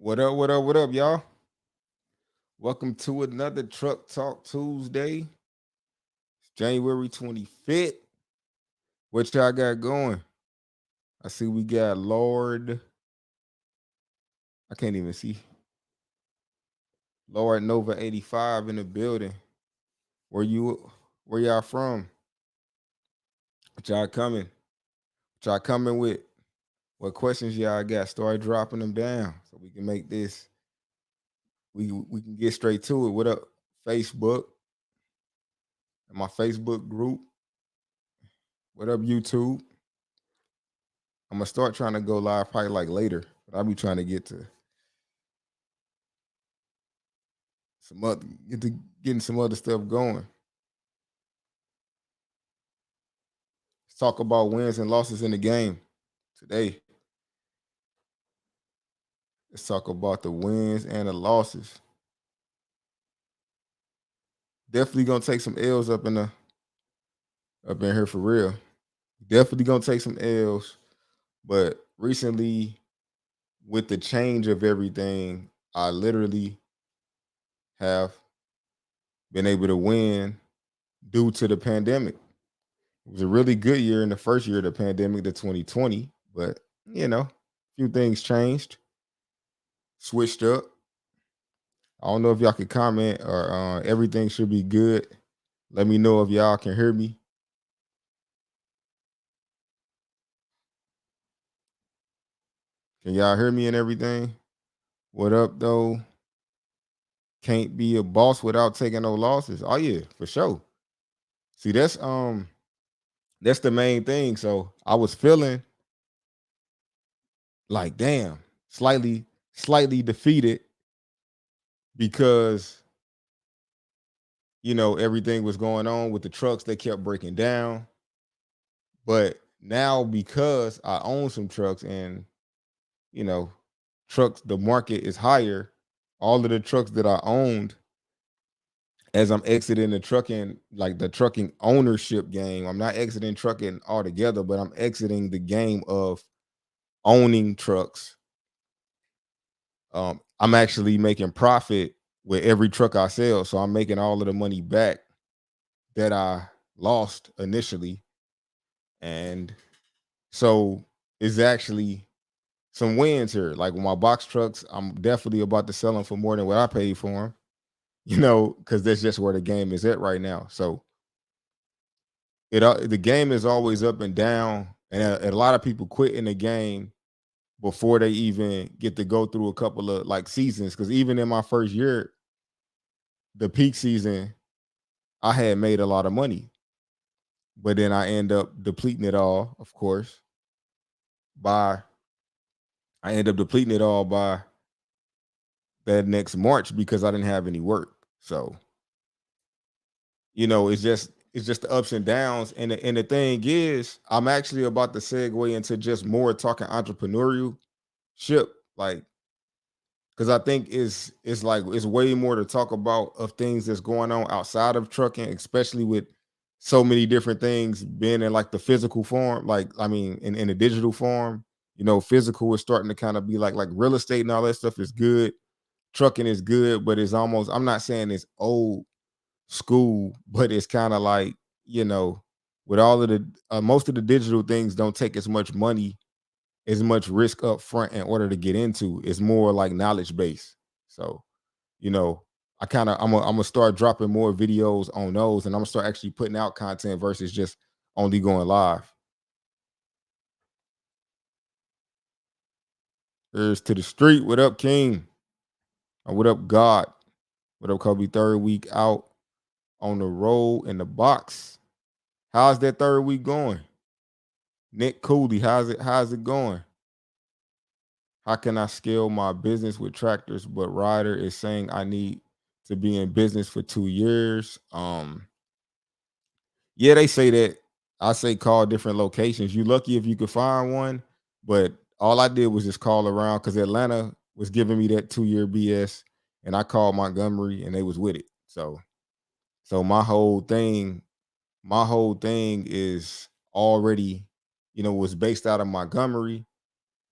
What up, what up, what up, y'all? Welcome to another Truck Talk Tuesday. It's January 25th. What y'all got going? I see we got Lord. I can't even see. Lord Nova 85 in the building. Where y'all from? What y'all coming? What y'all coming with? What questions y'all got? Start dropping them down so we can make this. We can get straight to it. What up, Facebook? My Facebook group. What up, YouTube? I'm gonna start trying to go live probably like later, but I'll be trying to get to some other getting some other stuff going. Let's talk about wins and losses in the game today. Let's talk about the wins and the losses. Definitely gonna take some L's up in here for real. Definitely gonna take some L's, but recently with the change of everything, I literally have been able to win due to the pandemic. It was a really good year in the first year of the pandemic, the 2020, but a few things changed, switched up. I don't know if y'all can comment or everything should be good. Let me know if y'all can hear me. Can y'all hear me and everything? What up though? Can't be a boss without taking no losses. Oh yeah, for sure. See, that's the main thing. So I was feeling like damn, slightly defeated because everything was going on with the trucks. They kept breaking down. But now because I own some trucks and, you know, trucks, the market is higher, all of the trucks that I owned as I'm exiting the trucking, like the trucking ownership game, I'm not exiting trucking altogether, but I'm exiting the game of owning trucks. I'm actually making profit with every truck I sell. So I'm making all of the money back that I lost initially. And so it's actually some wins here. Like with my box trucks, I'm definitely about to sell them for more than what I paid for them, because that's just where the game is at right now. So the game is always up and down, and a lot of people quit in the game before they even get to go through a couple of like seasons. Because even in my first year, the peak season, I had made a lot of money, but then I end up depleting it all, of course, by I end up depleting it all by that next March because I didn't have any work. So, it's just the ups and downs. And the thing is, I'm actually about to segue into just more talking entrepreneurial ship, like because I think it's like it's way more to talk about of things that's going on outside of trucking, especially with so many different things being in like the physical form, like I mean in the digital form. Physical is starting to kind of be like real estate and all that stuff is good. Trucking is good, but it's almost, I'm not saying it's old school, but it's kind of like, with all of the most of the digital things don't take as much money, as much risk up front in order to get into. It's more like knowledge based. So, you know, I'm gonna start dropping more videos on those, and I'm gonna start actually putting out content versus just only going live. Here's to the street. What up, King? What up, God? What up, Coby? Third week out on the road in the box. How's that third week going? Nick Cooley, how's it going? How can I scale my business with tractors? But Ryder is saying I need to be in business for 2 years. Yeah, they say that. I say call different locations. You lucky if you could find one, but all I did was just call around because Atlanta was giving me that 2 year BS, and I called Montgomery and they was with it. So my whole thing is already, was based out of Montgomery.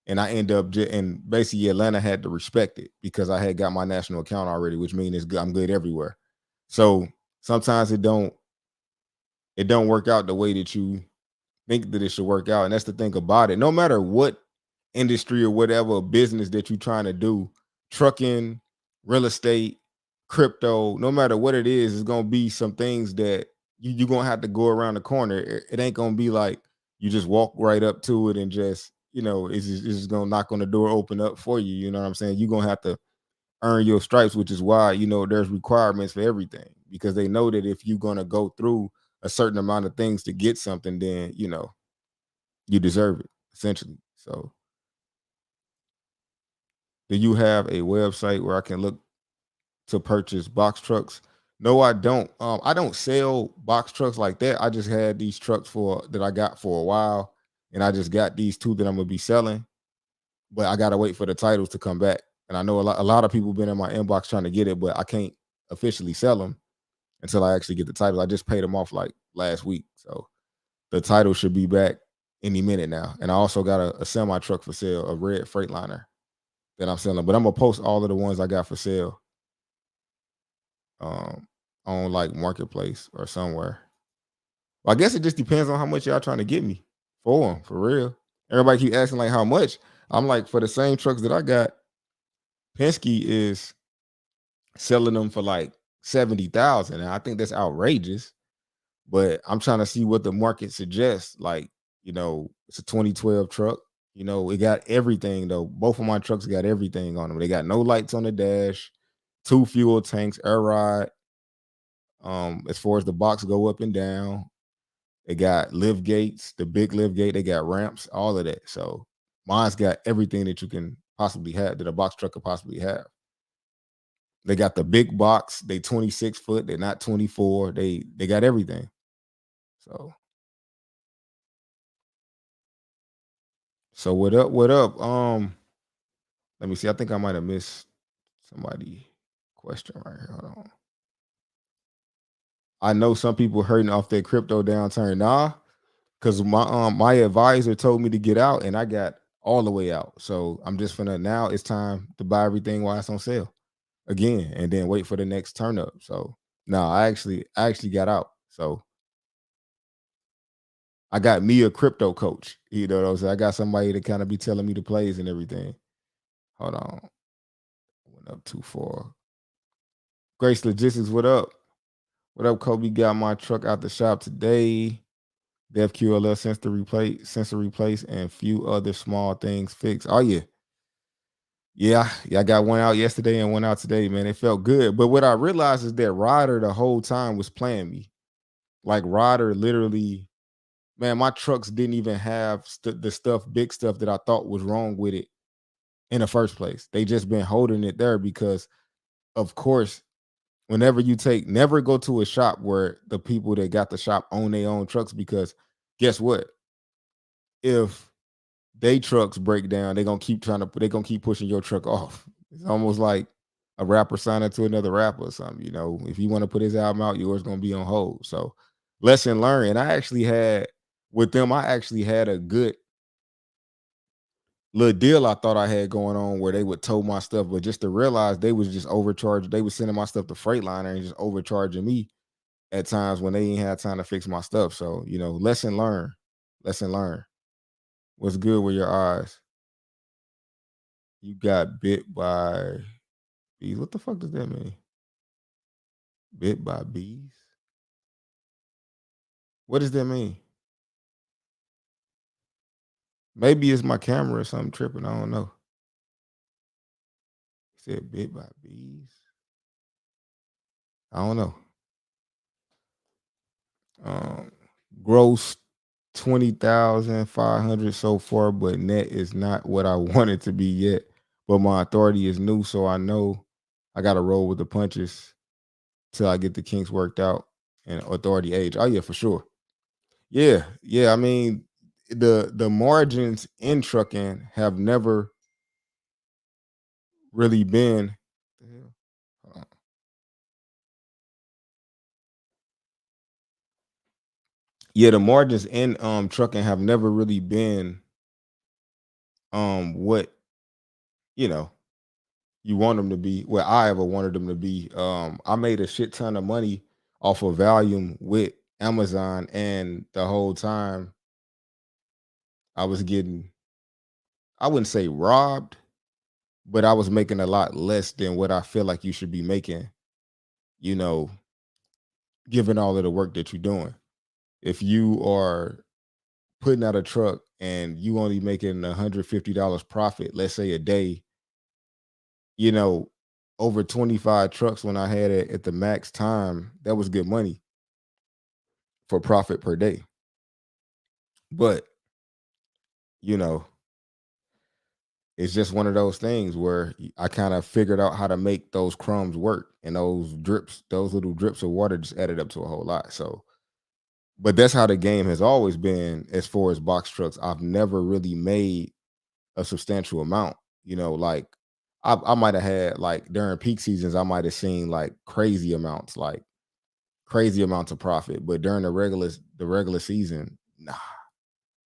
and I end up and basically Atlanta had to respect it because I had got my national account already, which means it's good. I'm good everywhere. So sometimes it don't work out the way that you think that it should work out. And that's the thing about it. No matter what industry or whatever business that you're trying to do, trucking, real estate, crypto, no matter what it is, it's gonna be some things that you're gonna have to go around the corner. It ain't gonna be like you just walk right up to it and just, it's just gonna knock on the door, open up for you. You know what I'm saying? You're gonna have to earn your stripes, which is why there's requirements for everything because they know that if you're gonna go through a certain amount of things to get something, then you deserve it essentially. So, do you have a website where I can look to purchase box trucks? No, I don't. I don't sell box trucks like that. I just had these trucks for that I got for a while, and I just got these two that I'm gonna be selling. But I gotta wait for the titles to come back. And I know a lot of people been in my inbox trying to get it, but I can't officially sell them until I actually get the titles. I just paid them off like last week, so the title should be back any minute now. And I also got a semi truck for sale, a red Freightliner that I'm selling. But I'm gonna post all of the ones I got for sale um, on like Marketplace or somewhere. Well, I guess it just depends on how much y'all trying to get me for them, for real. Everybody keep asking like how much. I'm like, for the same trucks that I got, Penske is selling them for like 70,000. And I think that's outrageous. But I'm trying to see what the market suggests. Like, it's a 2012 truck. It got everything though. Both of my trucks got everything on them. They got no lights on the dash, two fuel tanks, air ride. As far as the box go up and down, they got lift gates, the big lift gate. They got ramps, all of that. So mine's got everything that you can possibly have that a box truck could possibly have. They got the big box. They 26 foot. They're not 24. They got everything. So what up? What up? Let me see. I think I might have missed somebody question right here. Hold on. I know some people hurting off their crypto downturn. Nah, because my advisor told me to get out, and I got all the way out. So I'm just finna now. It's time to buy everything while it's on sale again, and then wait for the next turn up. So no, I actually got out. So I got me a crypto coach. You know what I'm saying? I got somebody to kind of be telling me the plays and everything. Hold on. Went up too far. Grace Logistics, what up? What up, Coby? Got my truck out the shop today. DevQLL sensor replace, and few other small things fixed. Oh yeah. Yeah, I got one out yesterday and one out today, man. It felt good. But what I realized is that Ryder the whole time was playing me. Like Ryder literally, man, my trucks didn't even have the stuff, big stuff that I thought was wrong with it in the first place. They just been holding it there because, of course, whenever you never go to a shop where the people that got the shop own their own trucks because guess what? If they trucks break down, they gonna keep pushing your truck off. It's almost like a rapper signing to another rapper or something. If you want to put his album out, yours gonna be on hold. So lesson learned. And I actually had a good little deal I thought I had going on where they would tow my stuff, but just to realize they was just overcharged. They was sending my stuff to Freightliner and just overcharging me at times when they ain't had time to fix my stuff. So, lesson learned. Lesson learned. What's good with your eyes? You got bit by bees. What the fuck does that mean? Bit by bees? What does that mean? Maybe it's my camera or something tripping. I don't know. He said bit by bees. I don't know. Um, gross 20,500 so far, but net is not what I want it to be yet. But my authority is new, so I know I gotta roll with the punches till I get the kinks worked out and authority age. Oh yeah, for sure. Yeah. I mean, the margins in trucking have never really been. The hell? Yeah, the margins in trucking have never really been what you know you want them to be, what I ever wanted them to be. I made a shit ton of money off of volume with Amazon, and the whole time I was getting, I wouldn't say robbed, but I was making a lot less than what I feel like you should be making, you know, given all of the work that you're doing. If you are putting out a truck and you only making $150 profit, let's say a day, you know, over 25 trucks when I had it at the max time, that was good money for profit per day. But, you know, it's just one of those things where I kind of figured out how to make those crumbs work, and those drips, those little drips of water just added up to a whole lot. So, but that's how the game has always been as far as box trucks. I've never really made a substantial amount, like I might have had, like, during peak seasons, I might have seen like crazy amounts of profit, but during the regular season, nah,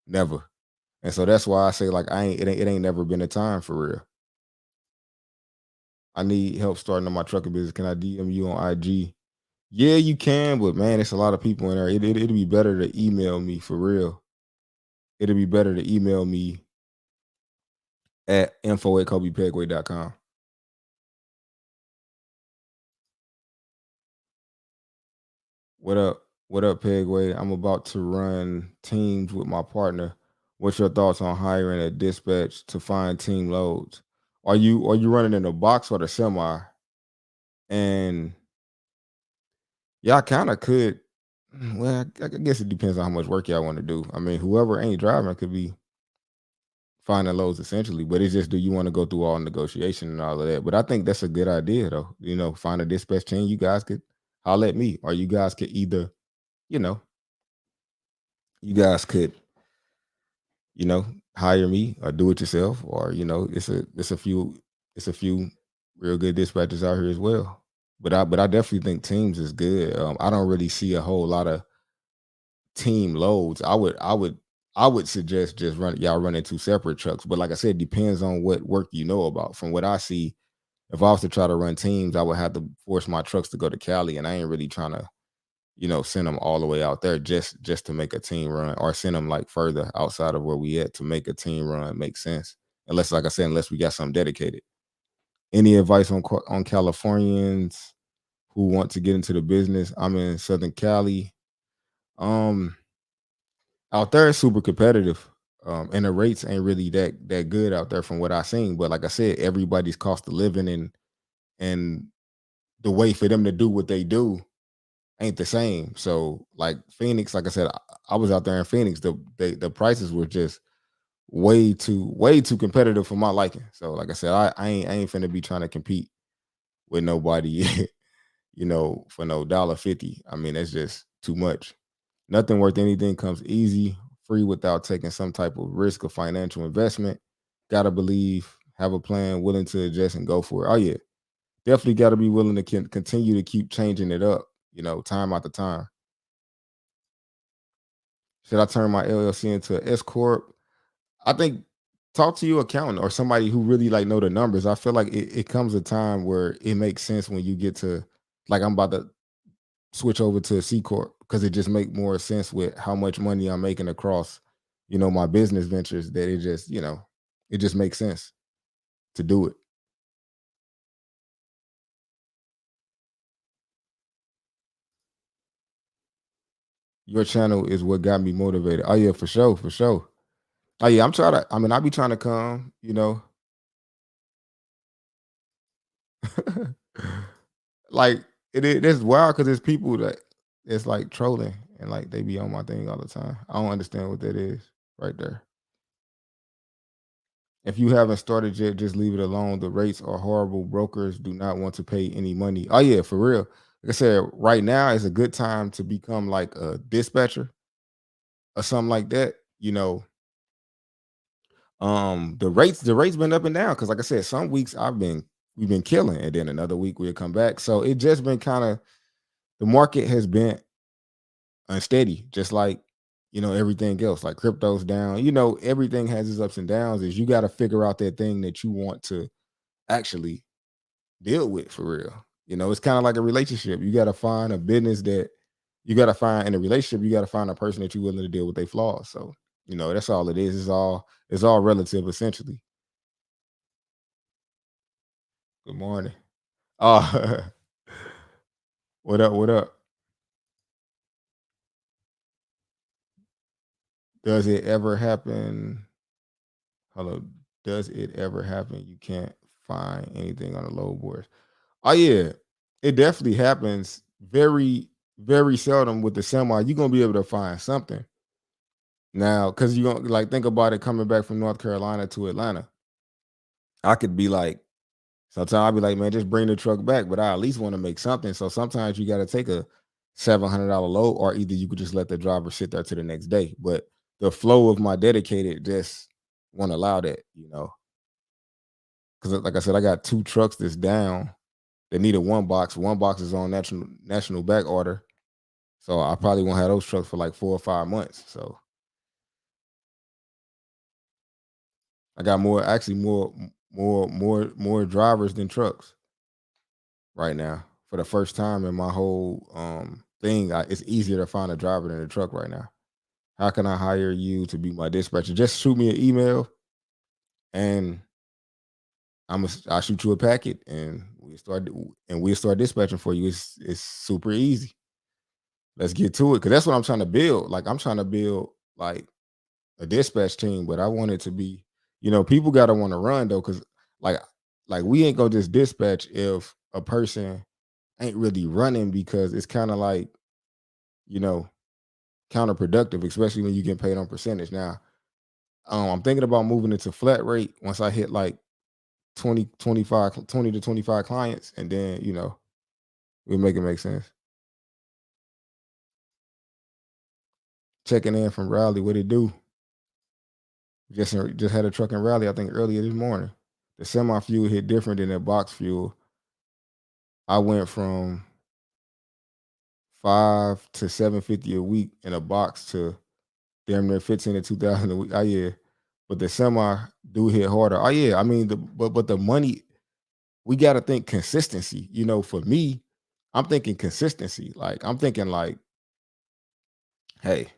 never. And so that's why I say, like, it ain't never been a time for real. I need help starting on my trucking business. Can I DM you on IG? Yeah, you can, but man, it's a lot of people in there. It'd be better to email me for real. It'd be better to email me at info@CobyPegway.com. What up? What up, Pegway? I'm about to run teams with my partner. What's your thoughts on hiring a dispatch to find team loads? Are you running in a box or the semi? And yeah, I kind of could. Well, I guess it depends on how much work y'all want to do. I mean, whoever ain't driving could be finding loads essentially, but it's just, do you want to go through all negotiation and all of that? But I think that's a good idea though. Find a dispatch team. You guys could holler at me, or you guys could either, you know, you guys could, you know, hire me or do it yourself, or it's a few real good dispatchers out here as well. But I definitely think teams is good. I don't really see a whole lot of team loads. I would suggest just running two separate trucks. But like I said, depends on what work you know about. From what I see, if I was to try to run teams, I would have to force my trucks to go to Cali, and I ain't really trying to, send them all the way out there just to make a team run, or send them like further outside of where we at to make a team run make sense. Unless, like I said, unless we got something dedicated. Any advice on Californians who want to get into the business? I'm in Southern Cali. Um, Out there it's super competitive. And the rates ain't really that good out there from what I seen. But like I said, everybody's cost of living and the way for them to do what they do ain't the same. So like Phoenix, like I said, I was out there in Phoenix. The prices were just way too competitive for my liking. So like I said, I ain't finna be trying to compete with nobody, for no $1.50. I mean, that's just too much. Nothing worth anything comes easy, free, without taking some type of risk or financial investment. Gotta believe, have a plan, willing to adjust and go for it. Oh yeah, definitely gotta be willing to continue to keep changing it up, time after time. Should I turn my LLC into an S corp? I think talk to your accountant or somebody who really like know the numbers. I feel like it comes a time where it makes sense when you get to, like, I'm about to switch over to a C corp, because it just make more sense with how much money I'm making across, my business ventures, that it just makes sense to do it. Your channel is what got me motivated. Oh yeah, for sure, for sure. Oh yeah, I be trying to come, like it's wild because there's people that it's like trolling, and like they be on my thing all the time. I don't understand what that is right there. If you haven't started yet, just leave it alone. The rates are horrible. Brokers do not want to pay any money. Oh yeah, for real. Like I said, right now is a good time to become like a dispatcher or something like that. The rates been up and down, because like I said, some weeks we've been killing, and then another week we'll come back. So it just been kind of, the market has been unsteady, just like, everything else like crypto's down. Everything has its ups and downs. Is you got to figure out that thing that you want to actually deal with for real. It's kind of like a relationship. You got to find a business that you got to find in a relationship. You got to find a person that you're willing to deal with their flaws. So, that's all it is. It's all relative essentially. Good morning. Oh, what up? What up? Does it ever happen? Hello. Does it ever happen? You can't find anything on the load board. Oh yeah, it definitely happens. Very, very seldom with the semi. You're gonna be able to find something now because you're gonna like think about it coming back from North Carolina to Atlanta. I could be like, sometimes I'll be like, man, just bring the truck back, but I at least want to make something. So sometimes you got to take a $700 load, or either you could just let the driver sit there to the next day. But the flow of my dedicated just won't allow that. Because like I said, I got two trucks that's down. They needed one box. One box is on national back order. So I probably won't have those trucks for like 4 or 5 months. So I got more drivers than trucks right now. For the first time in my whole thing, it's easier to find a driver than a truck right now. How can I hire you to be my dispatcher? Just shoot me an email and I'll shoot you a packet and we'll start dispatching for you. It's super easy. Let's get to it because that's what I'm trying to build. Like I'm trying to build like a dispatch team, but I want it to be, people gotta want to run though, because like we ain't gonna just dispatch if a person ain't really running because it's kind of like, you know, counterproductive, especially when you get paid on percentage. Now, I'm thinking about moving into flat rate once I hit like 20 to 25 clients, and then, we make it make sense. Checking in from Raleigh, what it do? Just had a truck in Raleigh, I think earlier this morning. The semi fuel hit different than the box fuel. I went from 5 to 750 a week in a box to damn near 15 to 2,000 a week. Oh yeah, but the semi do hit harder. Oh yeah, I mean but the money, we got to think consistency. For me, I'm thinking consistency. Like I'm thinking like, hey,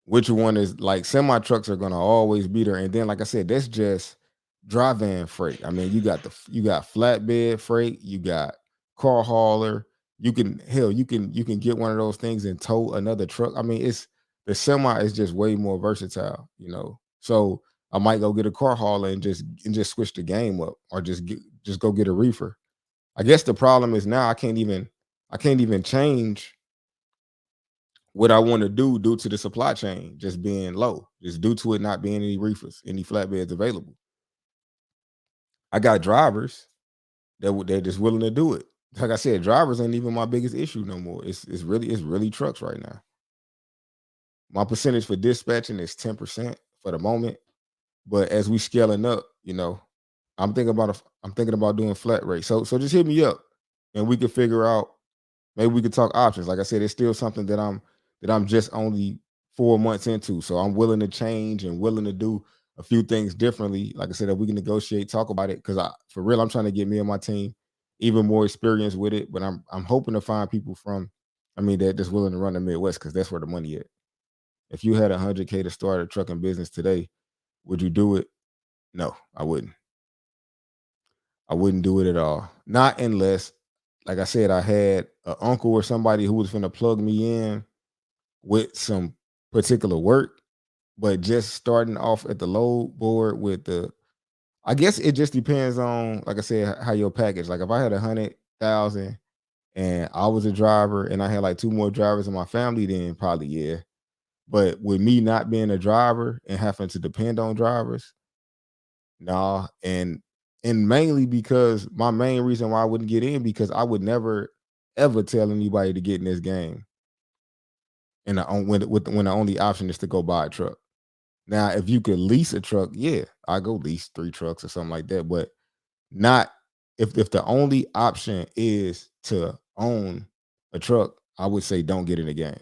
which one is like semi trucks are gonna always be there, and then like I said, that's just dry van freight. I mean, you got flatbed freight, you got car hauler. You can get one of those things and tow another truck. I mean, it's the semi is just way more versatile. So I might go get a car hauler and just switch the game up, or just go get a reefer. I guess the problem is now I can't even change what I want to do due to the supply chain just being low, just due to it not being any reefers, any flatbeds available. I got drivers they're just willing to do it. Like I said, drivers ain't even my biggest issue no more. It's really trucks right now. My percentage for dispatching is 10% for the moment, but as we scaling up, I'm thinking about doing flat rate. So just hit me up and we can figure out. Maybe we could talk options. Like I said, it's still something that I'm just only 4 months into. So I'm willing to change and willing to do a few things differently. Like I said, if we can negotiate, talk about it. Cause for real, I'm trying to get me and my team even more experience with it. But I'm hoping to find people that just willing to run the Midwest, because that's where the money at. If you had 100K to start a trucking business today, would you do it? No, I wouldn't. I wouldn't do it at all. Not unless, like I said, I had an uncle or somebody who was going to plug me in with some particular work, but just starting off at the load board with I guess it just depends on, like I said, how your package. Like if I had 100,000 and I was a driver and I had like two more drivers in my family, then probably yeah. But with me not being a driver and having to depend on drivers, nah. And mainly because my main reason why I wouldn't get in, because I would never ever tell anybody to get in this game. And when the only option is to go buy a truck. Now, if you could lease a truck, yeah, I go lease 3 trucks or something like that. But not if the only option is to own a truck, I would say don't get in the game.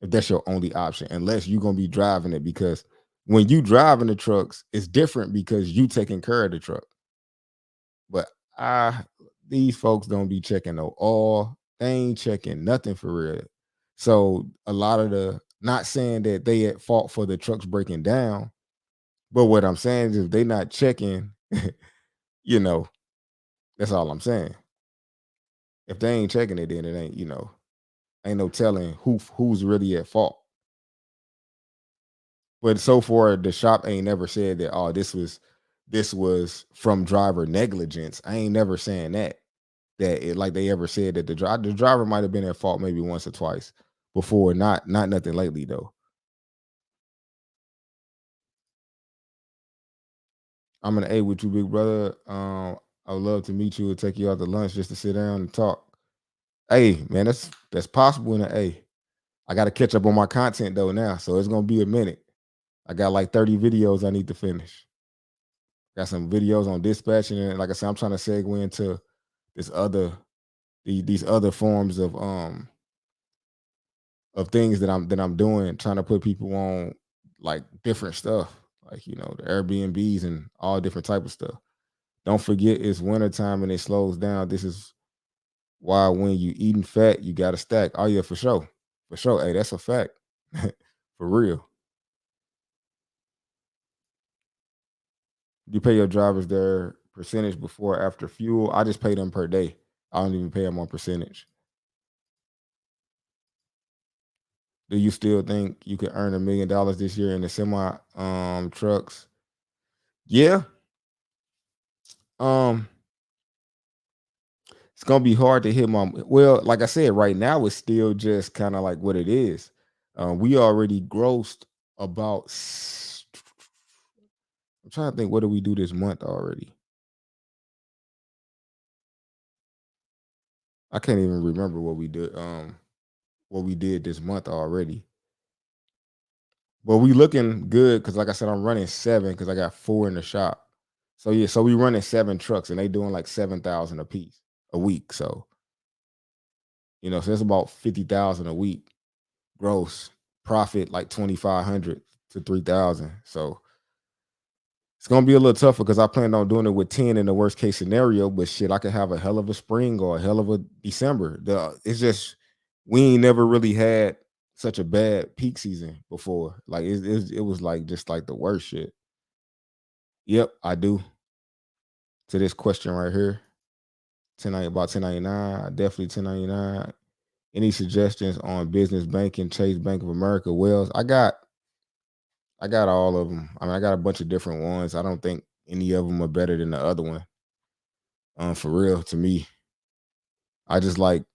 if that's your only option, unless you're gonna be driving it. Because when you driving the trucks, it's different because you taking care of the truck. But I these folks don't be checking no oil. They ain't checking nothing for real. So a lot of the not saying that they at fault for the trucks breaking down, but what I'm saying is if they not checking, you know, that's all I'm saying. If they ain't checking it, then it ain't, ain't no telling who's really at fault. But so far, the shop ain't never said that. Oh, this was from driver negligence. I ain't never saying that. That it like they ever said that the driver might have been at fault maybe once or twice before. Not nothing lately though. I'm an A with you, big brother. I would love to meet you and take you out to lunch just to sit down and talk. Hey, man, that's possible in an A. I got to catch up on my content though now, so it's gonna be a minute. I got like 30 videos I need to finish. Got some videos on dispatching, and like I said, I'm trying to segue into this other these other forms of things that I'm doing, trying to put people on like different stuff, like the Airbnbs and all different type of stuff. Don't forget it's wintertime and it slows down. This is why when you eating fat, you got to stack. Oh yeah, for sure, for sure. Hey, that's a fact, for real. You pay your drivers their percentage before or after fuel. I just pay them per day. I don't even pay them on percentage. Do you still think you could earn $1 million this year in the semi trucks? Yeah. Um, it's gonna be hard to hit my well, like I said, right now it's still just kind of like what it is. We already grossed about I'm trying to think, what do we do this month already? I can't even remember what we did this month already. Well, we looking good because, like I said, I'm running seven because I got four in the shop. So yeah, so we running seven trucks and they doing like 7,000 a piece a week. So so that's about 50,000 a week gross profit, like 2,500 to 3,000. So it's gonna be a little tougher because I plan on doing it with 10 in the worst case scenario. But shit, I could have a hell of a spring or a hell of a December. It's just we ain't never really had such a bad peak season before. Like it was like just like the worst shit. Yep, I do. To this question right here, 1099, definitely 1099. Any suggestions on business banking, Chase, Bank of America, Wells? I got all of them. I mean, I got a bunch of different ones. I don't think any of them are better than the other one. For real, to me, I just like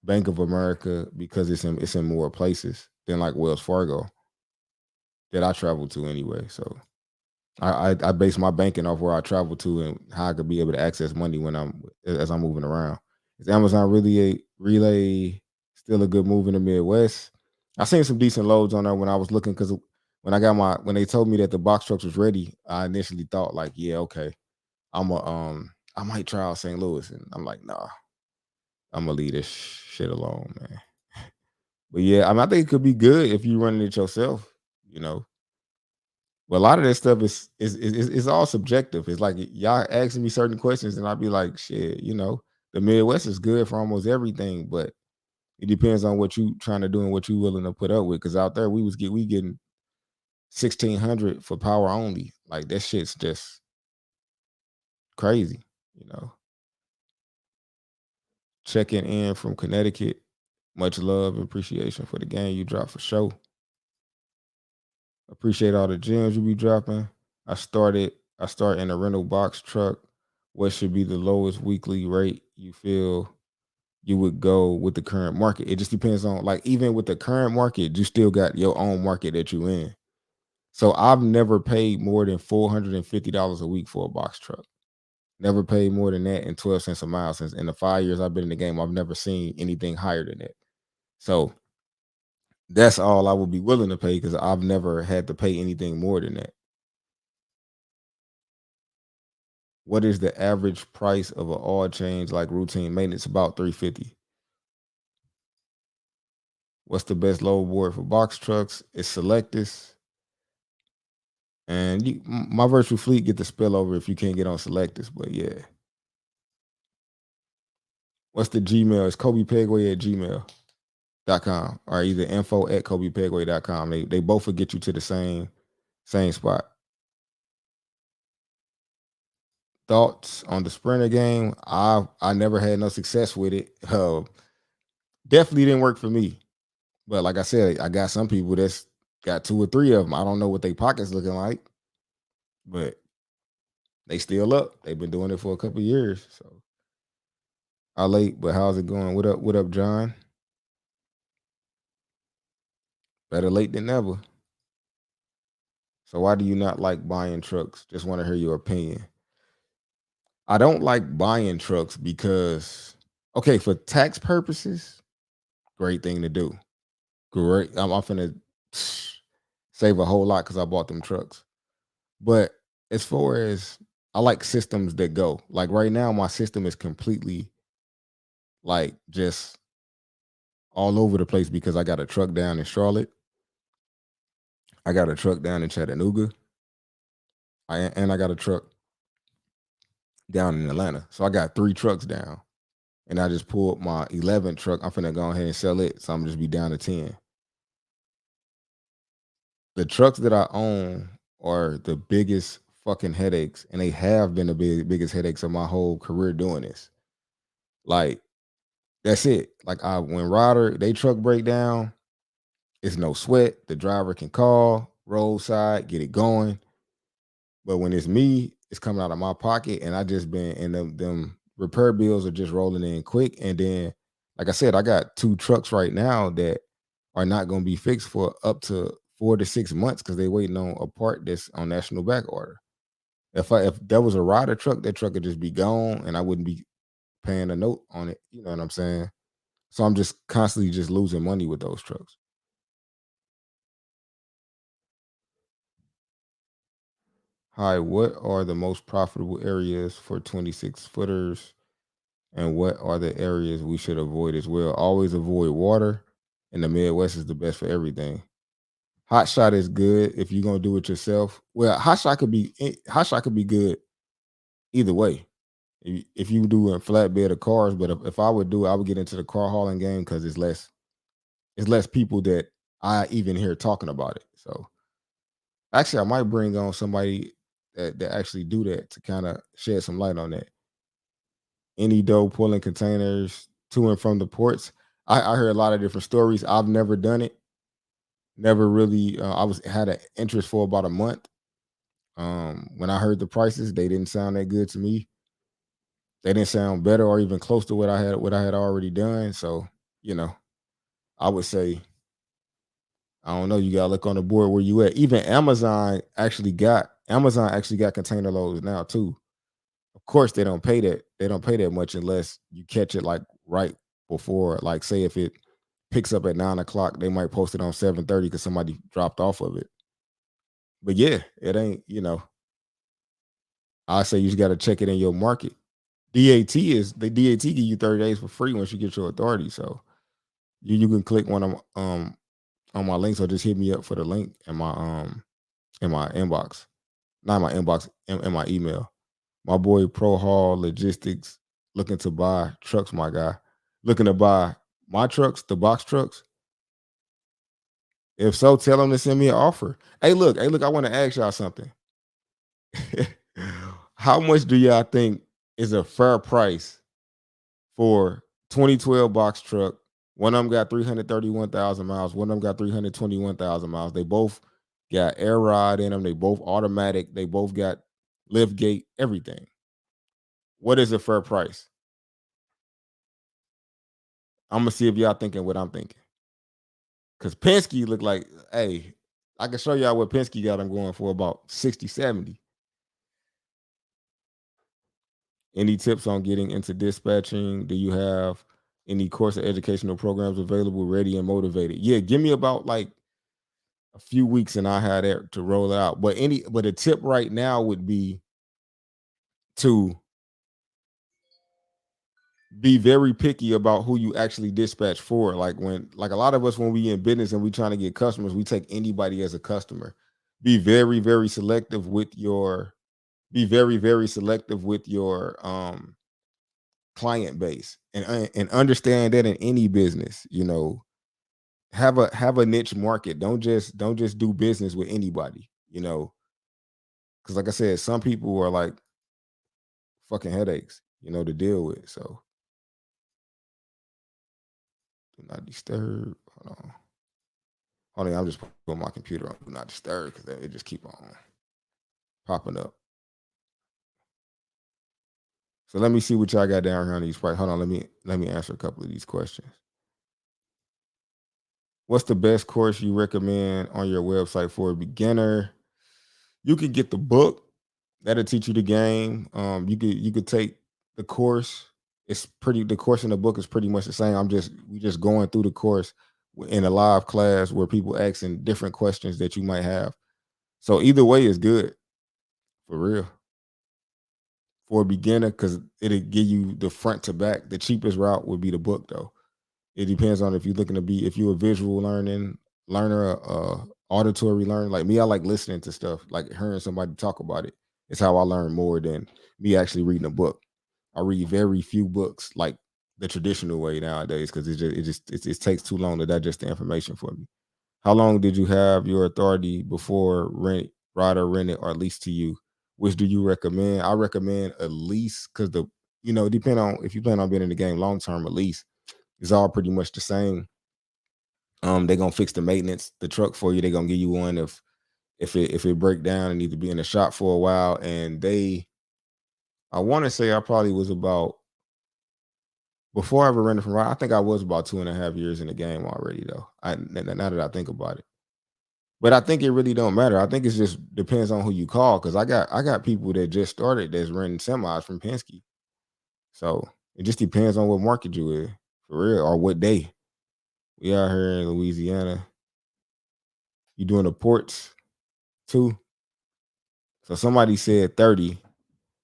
Bank of America because it's in more places than like Wells Fargo that I travel to anyway. So I base my banking off where I travel to and how I could be able to access money when I'm moving around. Is Amazon really a relay still a good move in the Midwest? I seen some decent loads on there when I was looking because when they told me that the box trucks was ready, I initially thought like, yeah, okay, I might try out St. Louis, and I'm like, nah, I'm gonna leave this shit alone, man. But yeah, I mean, I think it could be good if you running it yourself, you know. But a lot of that stuff is all subjective. It's like y'all asking me certain questions, and I'd be like, shit, the Midwest is good for almost everything, but it depends on what you trying to do and what you willing to put up with. Because out there, we getting 1,600 for power only. Like that shit's just crazy, you know. Checking in from Connecticut. Much love and appreciation for the game you drop for show. Appreciate all the gems you be dropping. I start in a rental box truck. What should be the lowest weekly rate you feel you would go with the current market? It just depends on, like, even with the current market, you still got your own market that you in. So I've never paid more than $450 a week for a box truck. Never paid more than that in 12 cents a mile since in the 5 years I've been in the game. I've never seen anything higher than that. So that's all I would be willing to pay because I've never had to pay anything more than that. What is the average price of an oil change like routine maintenance? About 350. What's the best load board for box trucks? It's Selectus. And my virtual fleet get the spillover if you can't get on Selectus. But yeah. What's the Gmail? It's Coby Pegway at gmail.com or either info at CobyPegway.com. They both will get you to the same spot. Thoughts on the Sprinter game? I never had no success with it. Definitely didn't work for me. But like I said, I got some people that's got 2 or 3 of them. I don't know what their pockets looking like, but they still up. They've been doing it for a couple of years. So I late, but how's it going? What up, John? Better late than never. So why do you not like buying trucks? Just want to hear your opinion. I don't like buying trucks because, okay, for tax purposes, great thing to do. Great. I'm finna save a whole lot because I bought them trucks. But as far as I like systems that go, like right now, my system is completely like just all over the place because I got a truck down in Charlotte. I got a truck down in Chattanooga. And I got a truck down in Atlanta. So I got 3 trucks down. And I just pulled my 11th truck. I'm finna go ahead and sell it. So I'm just be down to 10. The trucks that I own are the biggest fucking headaches. And they have been the biggest headaches of my whole career doing this. Like, that's it. Like when Ryder, they truck break down, it's no sweat. The driver can call, roadside, get it going. But when it's me, it's coming out of my pocket, and I just been and them repair bills are just rolling in quick. And then, like I said, I got 2 trucks right now that are not going to be fixed for up to 4 to 6 months because they waiting on a part that's on national back order. If there was a Ryder truck, that truck could just be gone, and I wouldn't be paying a note on it. You know what I'm saying? So I'm just constantly just losing money with those trucks. Hi, what are the most profitable areas for 26 footers? And what are the areas we should avoid as well? Always avoid water. And the Midwest is the best for everything. Hot shot is good if you're gonna do it yourself. Well, hot shot could be good either way. If you do a flatbed of cars, but if I would do it, I would get into the car hauling game because it's less people that I even hear talking about it. So actually, I might bring on somebody that actually do that to kind of shed some light on that. Any dough pulling containers to and from the ports. I heard a lot of different stories. I've never done it. Never really. I was had an interest for about a month. When I heard the prices, they didn't sound that good to me. They didn't sound better or even close to what I had already done. So you know, I would say I don't know. You gotta look on the board where you at. Even Amazon actually got container loads now too. Of course, they don't pay that. They don't pay that much unless you catch it like right before. Like, say if it picks up at 9 o'clock, they might post it on 7:30 because somebody dropped off of it. But yeah, it ain't. I say you just got to check it in your market. DAT give you 30 days for free once you get your authority. So you can click one of on my links or just hit me up for the link in my inbox. Not my inbox, in my email. My boy Pro Haul Logistics looking to buy trucks, my guy. Looking to buy my trucks, the box trucks. If so, tell them to send me an offer. Hey, look, I want to ask y'all something. How much do y'all think is a fair price for 2012 box truck? One of them got 331,000 miles. One of them got 321,000 miles. They both got air ride in them. They both automatic. They both got lift gate, everything. What is a fair price? I'm gonna see if y'all thinking what I'm thinking. Cause Penske look like, hey, I can show y'all what Penske got them going for about 60, 70. Any tips on getting into dispatching? Do you have any course or educational programs available, ready and motivated? Yeah, give me about like a few weeks and I had that to roll it out. But a tip right now would be to be very picky about who you actually dispatch for. Like a lot of us when we in business and we trying to get customers, we take anybody as a customer. Be very, very selective with your very selective with your client base and understand that in any business, have a niche market. Don't just do business with anybody, because like I said, some people are like fucking headaches, to deal with. So do not disturb. Hold on. Hold on, I'm just putting my computer on do not disturb because it just keep on popping up. So let me see what y'all got down here on these prices. Hold on, let me answer a couple of these questions. What's the best course you recommend on your website for a beginner? You could get the book. That'll teach you the game. You could take the course. The course in the book is pretty much the same. We just going through the course in a live class where people asking different questions that you might have. So either way is good for real. For a beginner, because it'll give you the front to back. The cheapest route would be the book though. It depends on if you're a visual learner, auditory learner. Like me, I like listening to stuff, like hearing somebody talk about it. It's how I learn more than me actually reading a book. I read very few books like the traditional way nowadays because it takes too long to digest the information for me. How long did you have your authority before rider rented or leased to you? Which do you recommend? I recommend a lease because depending on if you plan on being in the game long term, a lease is all pretty much the same. They're gonna fix the maintenance, the truck for you. They're gonna give you one if it break down and need to be in the shop for a while. And I want to say I probably was about before I ever rented from Ride. I think I was about 2.5 years in the game already though. Now that I think about it. But I think it really don't matter. I think it just depends on who you call. Cause I got people that just started that's renting semis from Penske. So it just depends on what market you in for real or what day. We out here in Louisiana. You doing the ports too? So somebody said 30.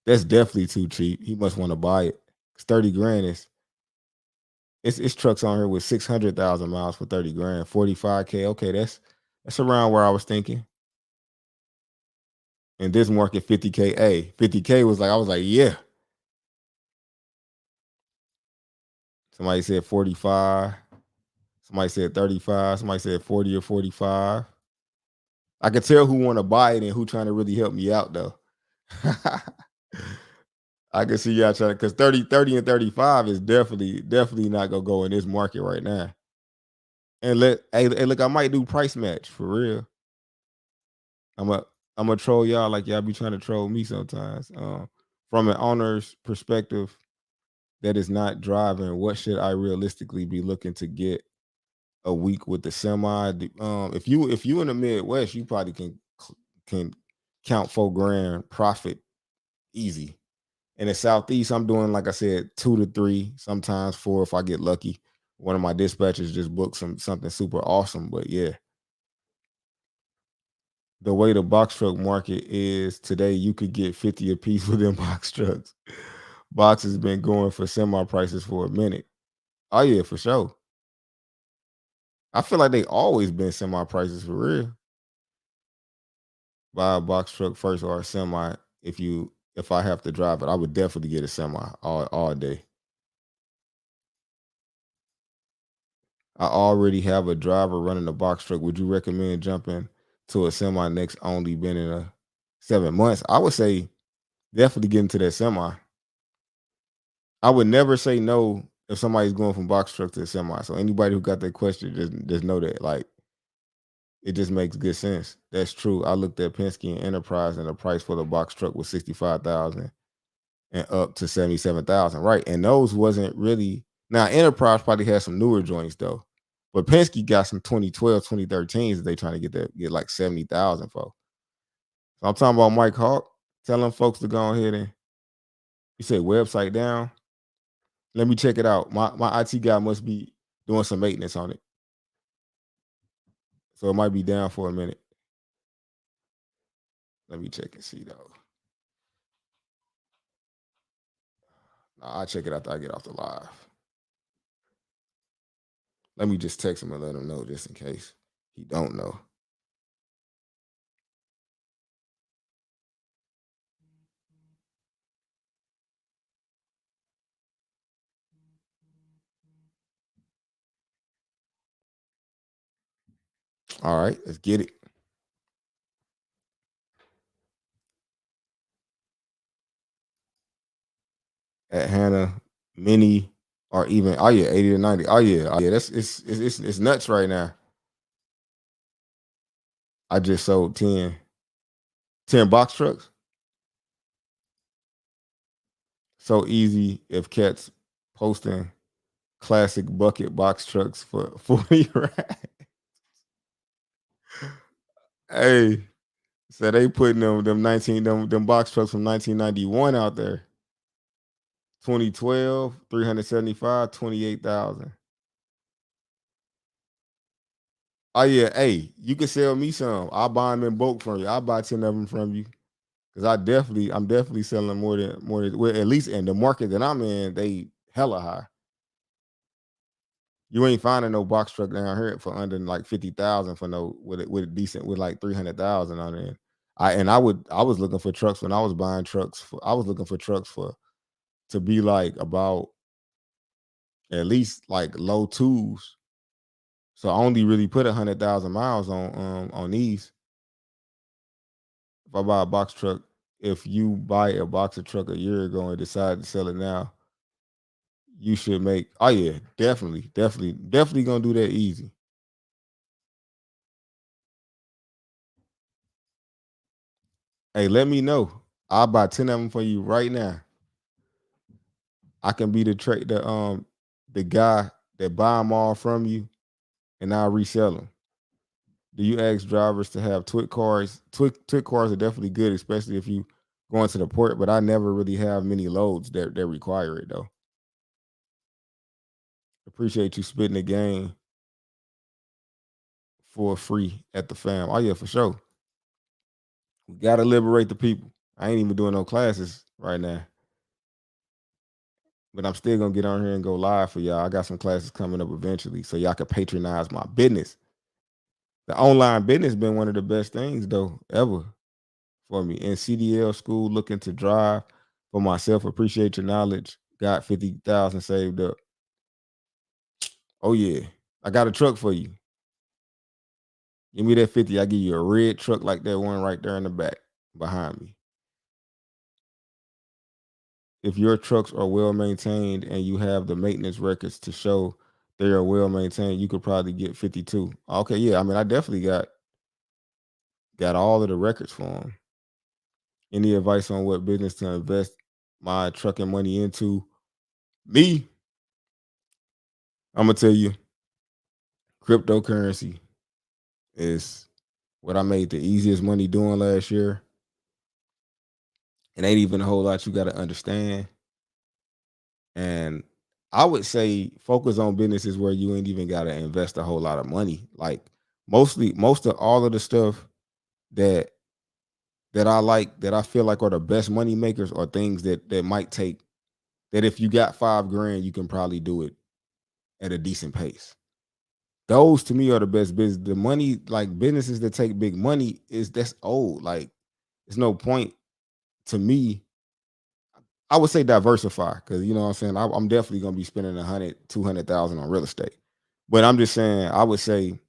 That's definitely too cheap. He must want to buy it. 'Cause 30 grand it's trucks on here with 600,000 miles for 30 grand, 45K. Okay, that's around where I was thinking. In this market, 50K. 50K was like, I was like, yeah. Somebody said 45. Somebody said 35. Somebody said 40 or 45. I could tell who want to buy it and who trying to really help me out though. I can see y'all trying because 30 and 35 is definitely not gonna go in this market right now. And look, I might do price match for real. I'm a I'm gonna troll y'all like y'all be trying to troll me sometimes. From an owner's perspective that is not driving, what should I realistically be looking to get a week with the semi? If you in the Midwest, you probably can count 4 grand profit easy. In the Southeast, I'm doing like I said, 2 to 3, sometimes 4 if I get lucky. One of my dispatchers just booked something super awesome. But yeah, the way the box truck market is today, you could get 50 a piece within box trucks. Box has been going for semi prices for a minute. Oh yeah, for sure. I feel like they always been semi prices for real. Buy a box truck first or a semi. If I have to drive it, I would definitely get a semi all day. I already have a driver running a box truck. Would you recommend jumping to a semi next? Only been in a 7 months. I would say definitely get into that semi. I would never say no if somebody's going from box truck to a semi. So anybody who got that question, just know that like it just makes good sense. That's true. I looked at Penske and Enterprise, and the price for the box truck was 65,000 and up to 77,000. Right, and those wasn't really now. Enterprise probably has some newer joints though, but Penske got some 2012, 2013s that they trying to get like 70,000 for. So I'm talking about Mike Hawk telling folks to go ahead and you said website down. Let me check it out. My IT guy must be doing some maintenance on it, so it might be down for a minute. Let me check and see though. I'll check it after I get off the live. Let me just text him and let him know just in case he don't know. All right, let's get it. At Hannah, Mini, or even 80 to 90. That's it's nuts right now. I just sold 10 box trucks. So easy if cats posting classic bucket box trucks for 40 racks. Hey, so they putting them box trucks from 1991 out there. 2012, 375, 28,000. Oh yeah, hey, you can sell me some. I'll buy them in bulk from you. I'll buy 10 of them from you. Cause I'm definitely selling more than well, at least in the market that I'm in, they hella high. You ain't finding no box truck down here for under like 50,000 for no with a decent with like 300,000 on it. I was looking for trucks when I was buying trucks. I was looking for trucks for to be like about at least like low twos. So I only really put 100,000 miles on these. If I buy a box truck, if you buy a box of truck a year ago and decide to sell it now, you should make. Oh yeah, definitely gonna do that easy. Hey, let me know. I'll buy 10 of them for you right now. I can be the guy that buy them all from you, and I'll resell them. Do you ask drivers to have twit cars? Twit cars are definitely good, especially if you going to the port. But I never really have many loads that require it though. Appreciate you spitting the game for free at the fam. Oh yeah, for sure. We gotta liberate the people. I ain't even doing no classes right now, but I'm still gonna get on here and go live for y'all. I got some classes coming up eventually, so y'all can patronize my business. The online business been one of the best things though ever for me. In CDL school, looking to drive for myself. Appreciate your knowledge. Got 50,000 saved up. Oh yeah, I got a truck for you. Give me that 50. I give you a red truck like that one right there in the back behind me. If your trucks are well maintained and you have the maintenance records to show they are well maintained, you could probably get 52. Okay, yeah. I mean, I definitely got all of the records for them. Any advice on what business to invest my trucking money into? Me, I'm gonna tell you, cryptocurrency is what I made the easiest money doing last year. It ain't even a whole lot you got to understand. And I would say focus on businesses where you ain't even got to invest a whole lot of money. Like most of all of the stuff that I like that I feel like are the best money makers are things that might take that if you got 5 grand, you can probably do it at a decent pace. Those to me are the best business. The money, like businesses that take big money, that's old. Like, it's no point to me. I would say diversify because you know what I'm saying. I'm definitely gonna be spending 100, 200,000 on real estate, but I'm just saying I would say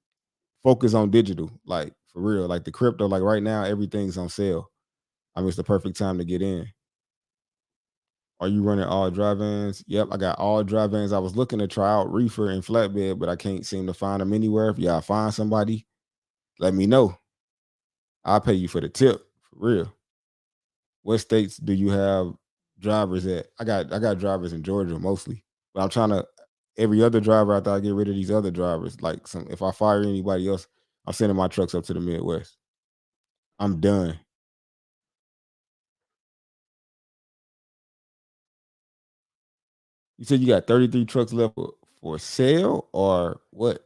focus on digital, like for real, like the crypto. Like right now, everything's on sale. I mean, it's the perfect time to get in. Are you running all dry vans? Yep, I got all dry vans. I was looking to try out reefer and flatbed, but I can't seem to find them anywhere. If y'all find somebody, let me know. I'll pay you for the tip, for real. What states do you have drivers at? I got drivers in Georgia mostly, but I'm trying to every other driver after I get rid of these other drivers. Like some, if I fire anybody else, I'm sending my trucks up to the Midwest. I'm done. You said you got 33 trucks left for sale or what?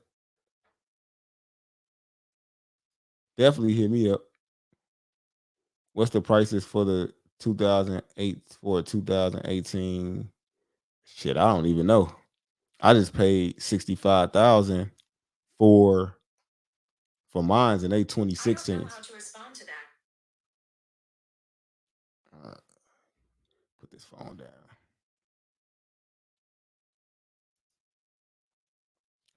Definitely hit me up. What's the prices for the 2008 for 2018? Shit, I don't even know. I just paid 65,000 for mines and they I don't know 2016s. how to respond to that. Uh, put this phone down.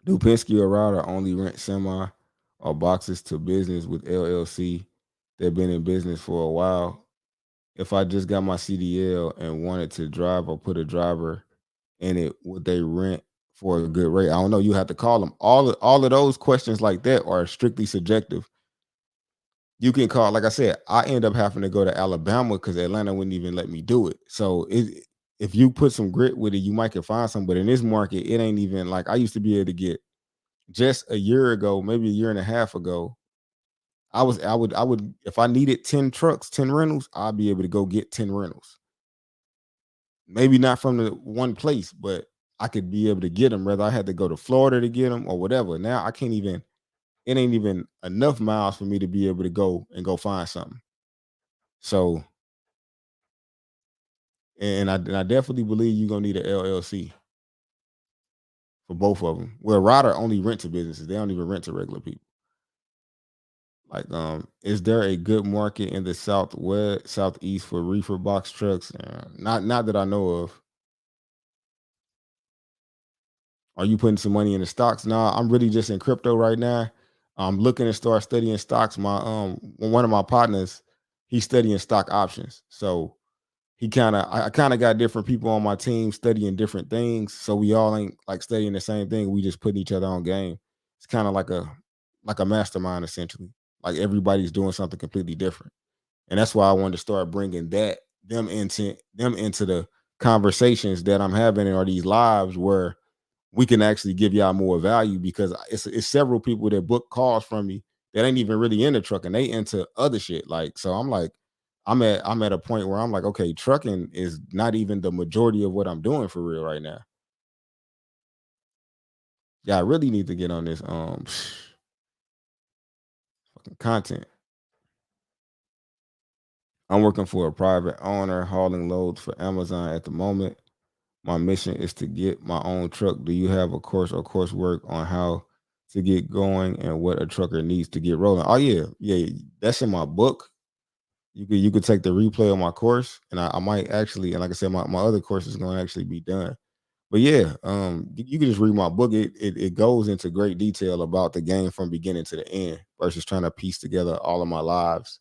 Do Penske or Router only rent semi or boxes to business with LLC that been in business for a while? If I just got my CDL and wanted to drive or put a driver in it, would they rent for a good rate? I don't know. You have to call them. All of those questions like that are strictly subjective. You can call, like I said, I end up having to go to Alabama because Atlanta wouldn't even let me do it. So if you put some grit with it, you might can find some. But in this market, it ain't even like I used to be able to get just a year ago, maybe a year and a half ago. I would if I needed 10 trucks, 10 rentals, I'd be able to go get 10 rentals. Maybe not from the one place, but I could be able to get them. Whether I had to go to Florida to get them or whatever. Now I can't even. It ain't even enough miles for me to be able to go find something. So, and I definitely believe you're gonna need an LLC for both of them. Well, Ryder only rent to businesses; they don't even rent to regular people. Like, is there a good market in the southwest, southeast for reefer box trucks? Not that I know of. Are you putting some money in the stocks? Nah, I'm really just in crypto right now. I'm looking to start studying stocks. My one of my partners, he's studying stock options. So he kind of I kind of got different people on my team studying different things. So we all ain't like studying the same thing. We just putting each other on game. It's kind of like a mastermind essentially. Like everybody's doing something completely different. And that's why I wanted to start bringing them into the conversations that I'm having or these lives where we can actually give y'all more value because it's several people that book calls from me that ain't even really into trucking. They into other shit. Like, so I'm like, I'm at a point where I'm like, okay, trucking is not even the majority of what I'm doing for real right now. Yeah, I really need to get on this fucking content. I'm working for a private owner hauling loads for Amazon at the moment. My mission is to get my own truck. Do you have a course or coursework on how to get going and what a trucker needs to get rolling? Oh yeah, yeah, that's in my book. You could take the replay on my course, and I might actually, and like I said, my other course is going to actually be done. But yeah, you can just read my book. It goes into great detail about the game from beginning to the end versus trying to piece together all of my lives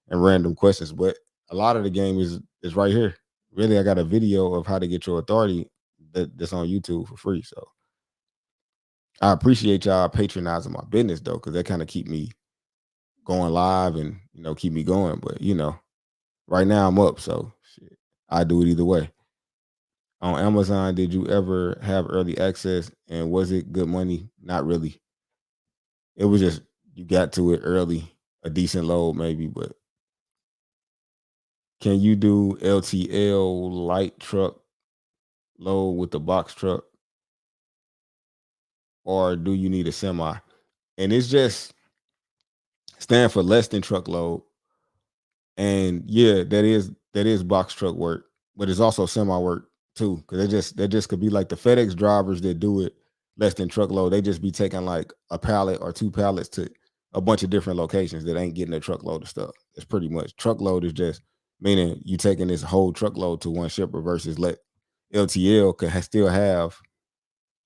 and random questions. But a lot of the game is right here. Really, I got a video of how to get your authority that's on YouTube for free. So I appreciate y'all patronizing my business though, because that kind of keep me going live and keep me going. But right now I'm up, so shit, I do it either way. On Amazon, did you ever have early access and was it good money? Not really. It was just you got to it early, a decent load maybe, but can you do LTL light truck load with the box truck or do you need a semi? And it's just stand for less than truckload. And yeah, that is box truck work, but it's also semi work too. Cause they just could be like the FedEx drivers that do it less than truckload. They just be taking like a pallet or two pallets to a bunch of different locations that ain't getting a truckload of stuff. It's pretty much truckload is just meaning you taking this whole truckload to one shipper versus let LTL could still have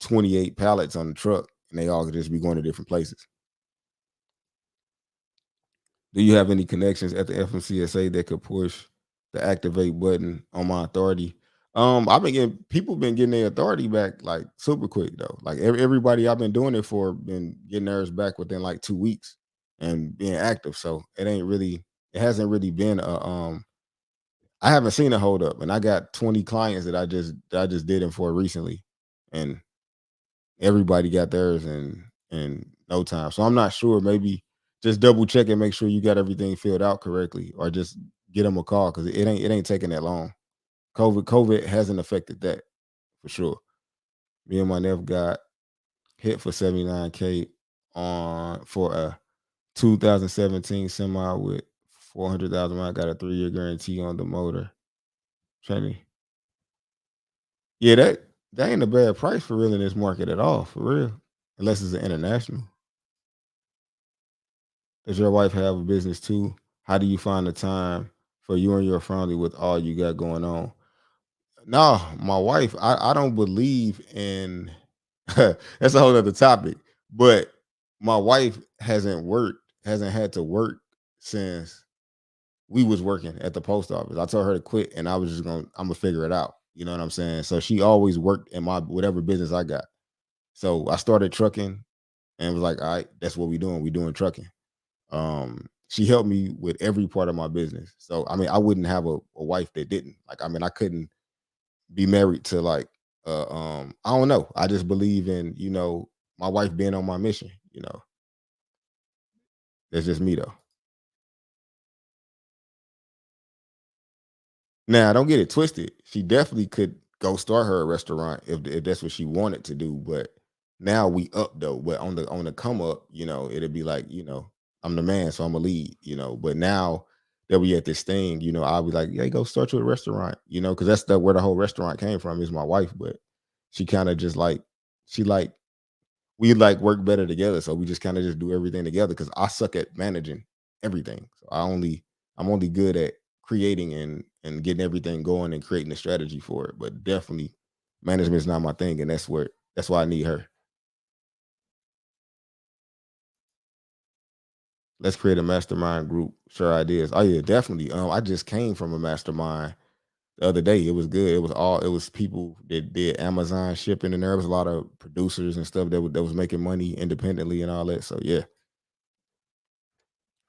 28 pallets on the truck and they all could just be going to different places. Do you have any connections at the FMCSA that could push the activate button on my authority? I've been getting people been getting their authority back like super quick though. Like everybody I've been doing it for been getting theirs back within like 2 weeks and being active. So it hasn't really been a I haven't seen a hold up and I got 20 clients that I just did it for recently and everybody got theirs in no time. So I'm not sure. Maybe just double check and make sure you got everything filled out correctly, or just get them a call because it ain't taking that long. COVID hasn't affected that for sure. Me and my nephew got hit for 79K on for a 2017 semi with 400,000 miles. Got a 3-year guarantee on the motor. Training. Yeah, That ain't a bad price for real in this market at all, for real. Unless it's an international. Does your wife have a business too? How do you find the time for you and your family with all you got going on? No, my wife, I don't believe in that's a whole other topic. But my wife hasn't had to work since we was working at the post office. I told her to quit and I was just I'm gonna figure it out. You know what I'm saying? So she always worked in my whatever business I got. So I started trucking and was like, all right, that's what we doing. We doing trucking. She helped me with every part of my business. So I mean, I wouldn't have a wife that didn't. Like, I mean, I couldn't be married to like I don't know. I just believe in, my wife being on my mission, That's just me though. Now, don't get it twisted. She definitely could go start her a restaurant if that's what she wanted to do. But now we up though. But on the come up, it'd be like, I'm the man, so I'm a lead, But now that we at this thing, I'll be like, yeah, go start you a restaurant, because that's where the whole restaurant came from is my wife. But she kind of just like she like we like work better together. So we just kind of just do everything together because I suck at managing everything. So I'm only good at creating and getting everything going and creating a strategy for it. But definitely management is not my thing. And that's why I need her. Let's create a mastermind group, share ideas. Oh yeah, definitely. I just came from a mastermind the other day. It was good. It was people that did Amazon shipping and there was a lot of producers and stuff that was making money independently and all that. So yeah,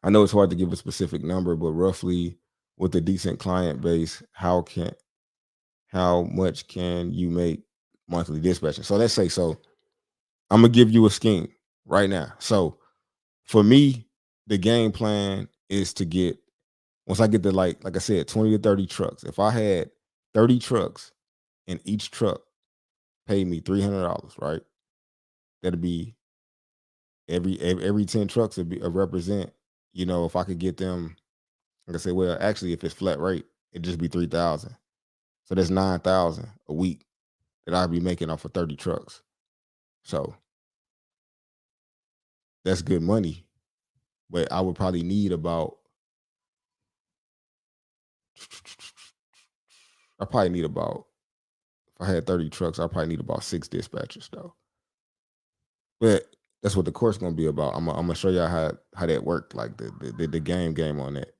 I know it's hard to give a specific number, but roughly with a decent client base, how much can you make monthly dispatching? So let's say I'm gonna give you a scheme right now. So for me, the game plan is to get once I get to like I said, 20 to 30 trucks. If I had 30 trucks and each truck paid me $300, right? That'd be every 10 trucks would be represent, if I could get them, like I said, well, actually, if it's flat rate, it'd just be 3,000. So that's 9,000 a week that I'd be making off of 30 trucks. So that's good money. But I would probably need about I probably need about if I had 30 trucks, I probably need about 6 dispatchers though. But that's what the course gonna be about. I'm gonna show y'all how that worked, like the game on that,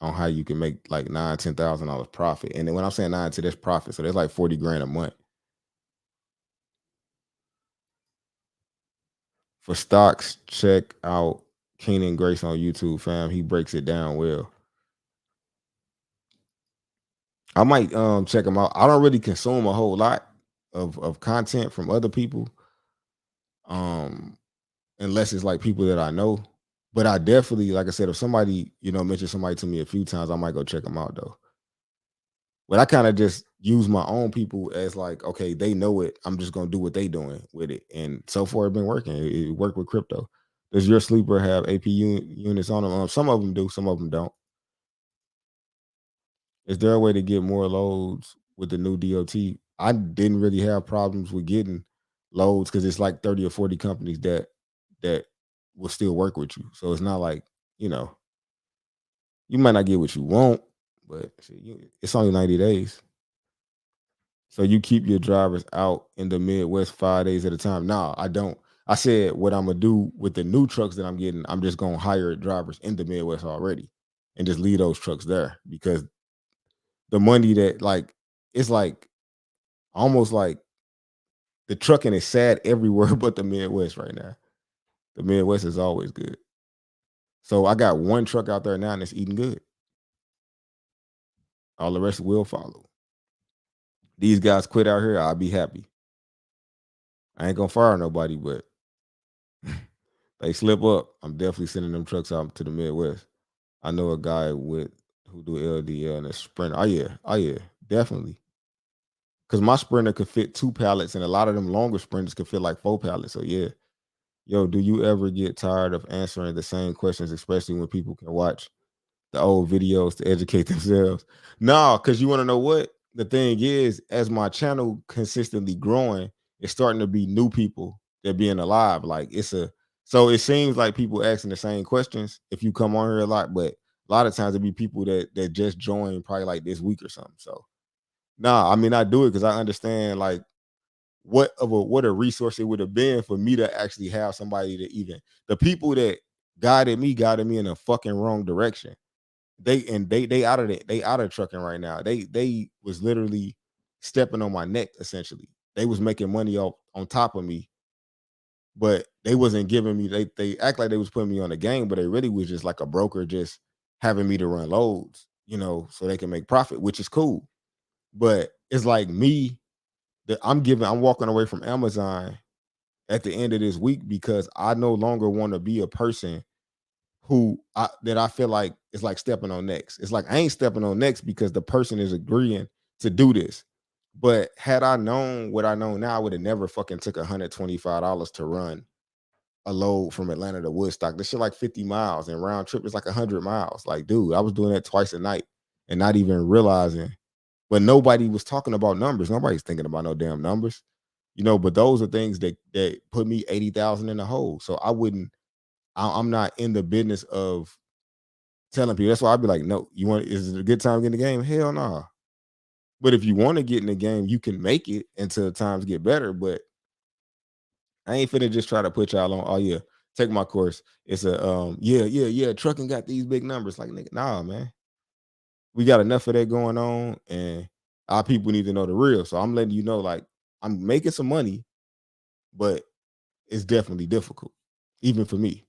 on how you can make like $9,000-10,000 profit. And then when I'm saying 9 to that's profit, so that's like 40 grand a month. For stocks, check out Keenan Grace on YouTube, fam. He breaks it down well. I might check him out. I don't really consume a whole lot of content from other people, um, unless it's like people that I know. But I definitely, like I said, if somebody mentioned somebody to me a few times, I might go check them out though. But I kind of just use my own people as like, okay, they know it. I'm just gonna do what they doing with it, and so far it's been working. It worked with crypto. Does your sleeper have AP units on them? Some of them do, some of them don't. Is there a way to get more loads with the new DOT? I didn't really have problems with getting loads because it's like 30 or 40 companies that will still work with you. So it's not like, you know, you might not get what you want, but shit, it's only 90 days. So you keep your drivers out in the Midwest 5 days at a time. Nah, I don't. I said what I'm gonna do with the new trucks that I'm getting, I'm just gonna hire drivers in the Midwest already and just leave those trucks there because the money that like it's like almost like the trucking is sad everywhere but the Midwest right now. The Midwest is always good. So I got one truck out there now and it's eating good. All the rest will follow. These guys quit out here, I'll be happy. I ain't gonna fire nobody, but they slip up. I'm definitely sending them trucks out to the Midwest. I know a guy with who do LDL and a sprinter. Oh yeah, definitely. Because my sprinter could fit 2 pallets, and a lot of them longer sprinters could fit like 4 pallets. So yeah, yo, do you ever get tired of answering the same questions, especially when people can watch the old videos to educate themselves? No, because you want to know what? the thing is, as my channel consistently growing, it's starting to be new people that being alive. Like so it seems like people asking the same questions if you come on here a lot, but a lot of times it be people that just joined probably like this week or something. So nah, I mean I do it because I understand like what a resource it would have been for me to actually have somebody to even the people that guided me in a fucking wrong direction. They out of they out of trucking right now. They was literally stepping on my neck essentially. They was making money off on top of me, but they wasn't giving me they act like they was putting me on the game, but they really was just like a broker just having me to run loads, so they can make profit, which is cool. But it's like me that I'm walking away from Amazon at the end of this week because I no longer want to be a person that I feel like is like stepping on next. It's like I ain't stepping on next because the person is agreeing to do this. But had I known what I know now, I would have never fucking took $125 to run a load from Atlanta to Woodstock. This shit like 50 miles and round trip is like 100 miles. Like, dude, I was doing that twice a night and not even realizing. But nobody was talking about numbers. Nobody's thinking about no damn numbers. But those are things that put me 80,000 in the hole. So I'm not in the business of telling people. That's why I'd be like, no, is it a good time to get in the game? Hell no. Nah. But if you want to get in the game, you can make it until times get better. But I ain't finna just try to put y'all on, oh yeah, take my course. It's yeah, trucking got these big numbers. Like, nigga, nah, man. We got enough of that going on, and our people need to know the real. So I'm letting you know, like, I'm making some money, but it's definitely difficult, even for me.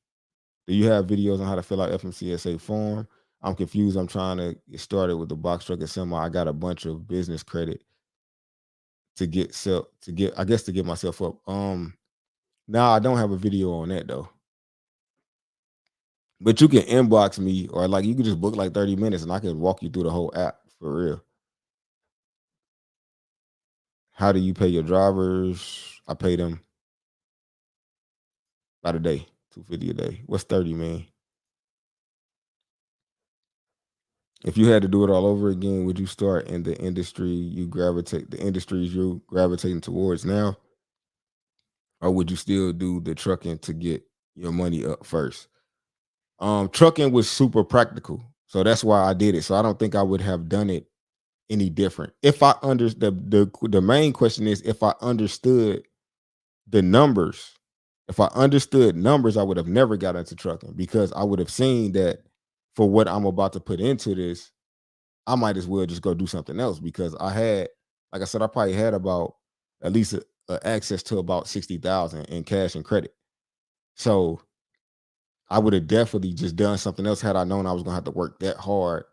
Do you have videos on how to fill out FMCSA form? I'm confused. I'm trying to get started with the box truck and semi. I got a bunch of business credit I guess to get myself up. Now I don't have a video on that though. But you can inbox me or like you can just book like 30 minutes and I can walk you through the whole app for real. How do you pay your drivers? I pay them by the day, 250 a day. What's 30, man? If you had to do it all over again, would you start in the industries you're gravitating towards now? Or would you still do the trucking to get your money up first? Trucking was super practical. So that's why I did it. So I don't think I would have done it any different. If I understood the main question is if I understood the numbers, if I understood numbers, I would have never got into trucking because I would have seen that for what I'm about to put into this, I might as well just go do something else because like I said, I probably had about at least access to about 60,000 in cash and credit. So I would have definitely just done something else had I known I was gonna have to work that hard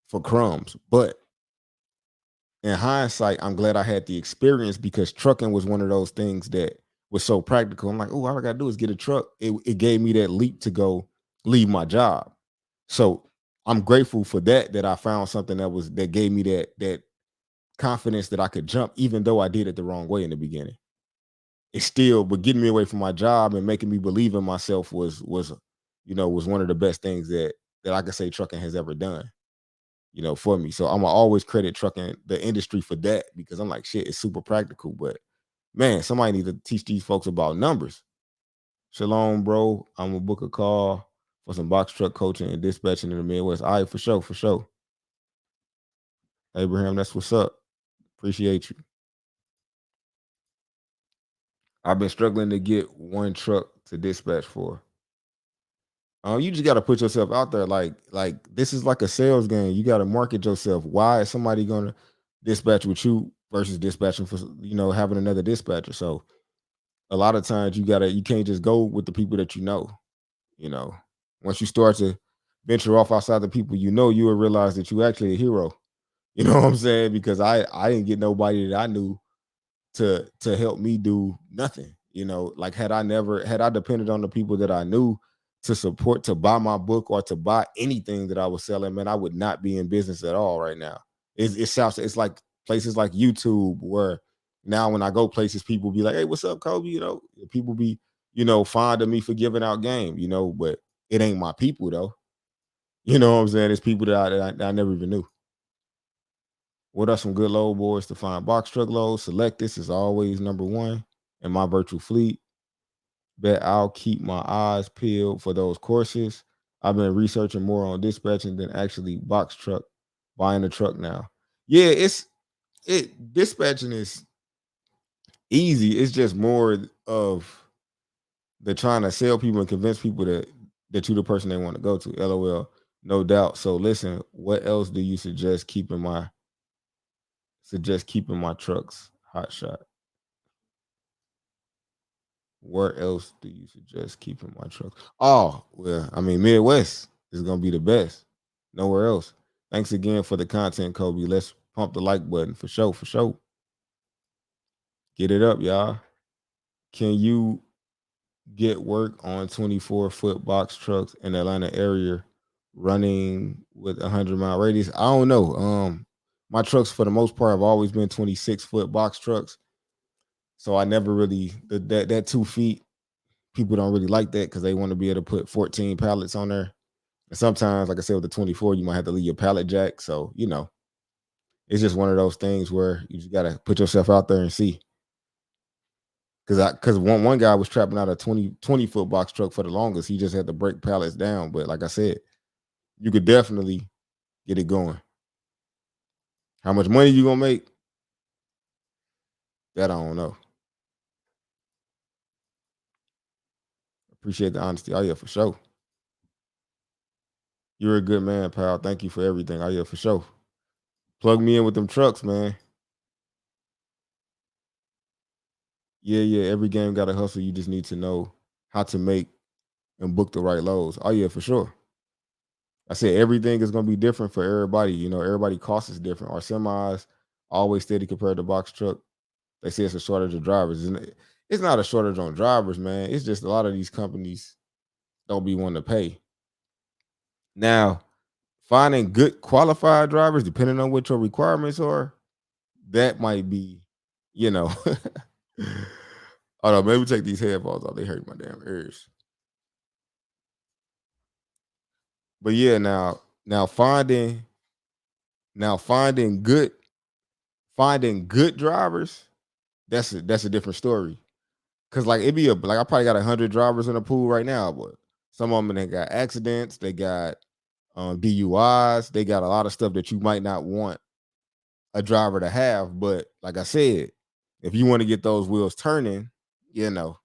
for crumbs. But in hindsight, I'm glad I had the experience because trucking was one of those things that was so practical. I'm like, oh, all I gotta do is get a truck. It gave me that leap to go leave my job. So I'm grateful for that I found something that gave me that confidence that I could jump, even though I did it the wrong way in the beginning. It's still, but getting me away from my job and making me believe in myself was one of the best things that I could say trucking has ever done, for me. So I'm gonna always credit trucking the industry for that because I'm like, shit, it's super practical. But man, somebody need to teach these folks about numbers. Shalom, bro. I'm gonna book a call for some box truck coaching and dispatching in the Midwest. All right, for sure, for sure. Abraham, that's what's up. Appreciate you. I've been struggling to get one truck to dispatch for. You just got to put yourself out there. Like this is like a sales game. You got to market yourself. Why is somebody gonna dispatch with you versus dispatching for having another dispatcher? So a lot of times you can't just go with the people that you know. You know, once you start to venture off outside the people you will realize that you actually a hero. You know what I'm saying? Because I didn't get nobody that I knew to help me do nothing. Like had I depended on the people that I knew to support to buy my book or to buy anything that I was selling, man, I would not be in business at all right now. It's like places like YouTube where now when I go places, people be like, hey, what's up, Coby? People be, fond of me for giving out game, but it ain't my people though. You know what I'm saying? It's people that I never even knew. What are some good load boards to find box truck loads? Select this is always number one in my virtual fleet. Bet I'll keep my eyes peeled for those courses. I've been researching more on dispatching than actually box truck buying a truck now. Yeah, it dispatching is easy. It's just more of the trying to sell people and convince people that you're the person they want to go to. LOL, no doubt. So listen, what else do you suggest keeping my trucks hot shot? Where else do you suggest keeping my truck? Oh, well, I mean, Midwest is gonna be the best. Nowhere else. Thanks again for the content, Coby. Let's pump the like button for sure, for sure. Get it up, y'all. Can you get work on 24-foot box trucks in the Atlanta area running with 100-mile radius? I don't know. My trucks for the most part have always been 26-foot box trucks. So I never really that 2 feet. People don't really like that because they want to be able to put 14 pallets on there. And sometimes, like I said, with the 24, you might have to leave your pallet jack. So, it's just one of those things where you just gotta put yourself out there and see. Because one guy was trapping out a 20-foot box truck for the longest. He just had to break pallets down. But like I said, you could definitely get it going. How much money you gonna make? That I don't know. Appreciate the honesty. Oh yeah, for sure. You're a good man, pal. Thank you for everything. Oh yeah, for sure. Plug me in with them trucks, man. Yeah, yeah. Every game got a hustle. You just need to know how to make and book the right loads. Oh yeah, for sure. I said everything is gonna be different for everybody. Everybody cost is different. Our semis always steady compared to box truck. They say it's a shortage of drivers. It's not a shortage on drivers, man. It's just a lot of these companies don't be wanting to pay. Now, finding good qualified drivers, depending on what your requirements are, that might be, you know. Hold on, maybe take these headphones off. They hurt my damn ears. But yeah, now finding good drivers, that's a different story. Cause like it'd be like I probably got 100 drivers in the pool right now, but some of them they got accidents, they got DUIs, they got a lot of stuff that you might not want a driver to have. But like I said, if you want to get those wheels turning, you know,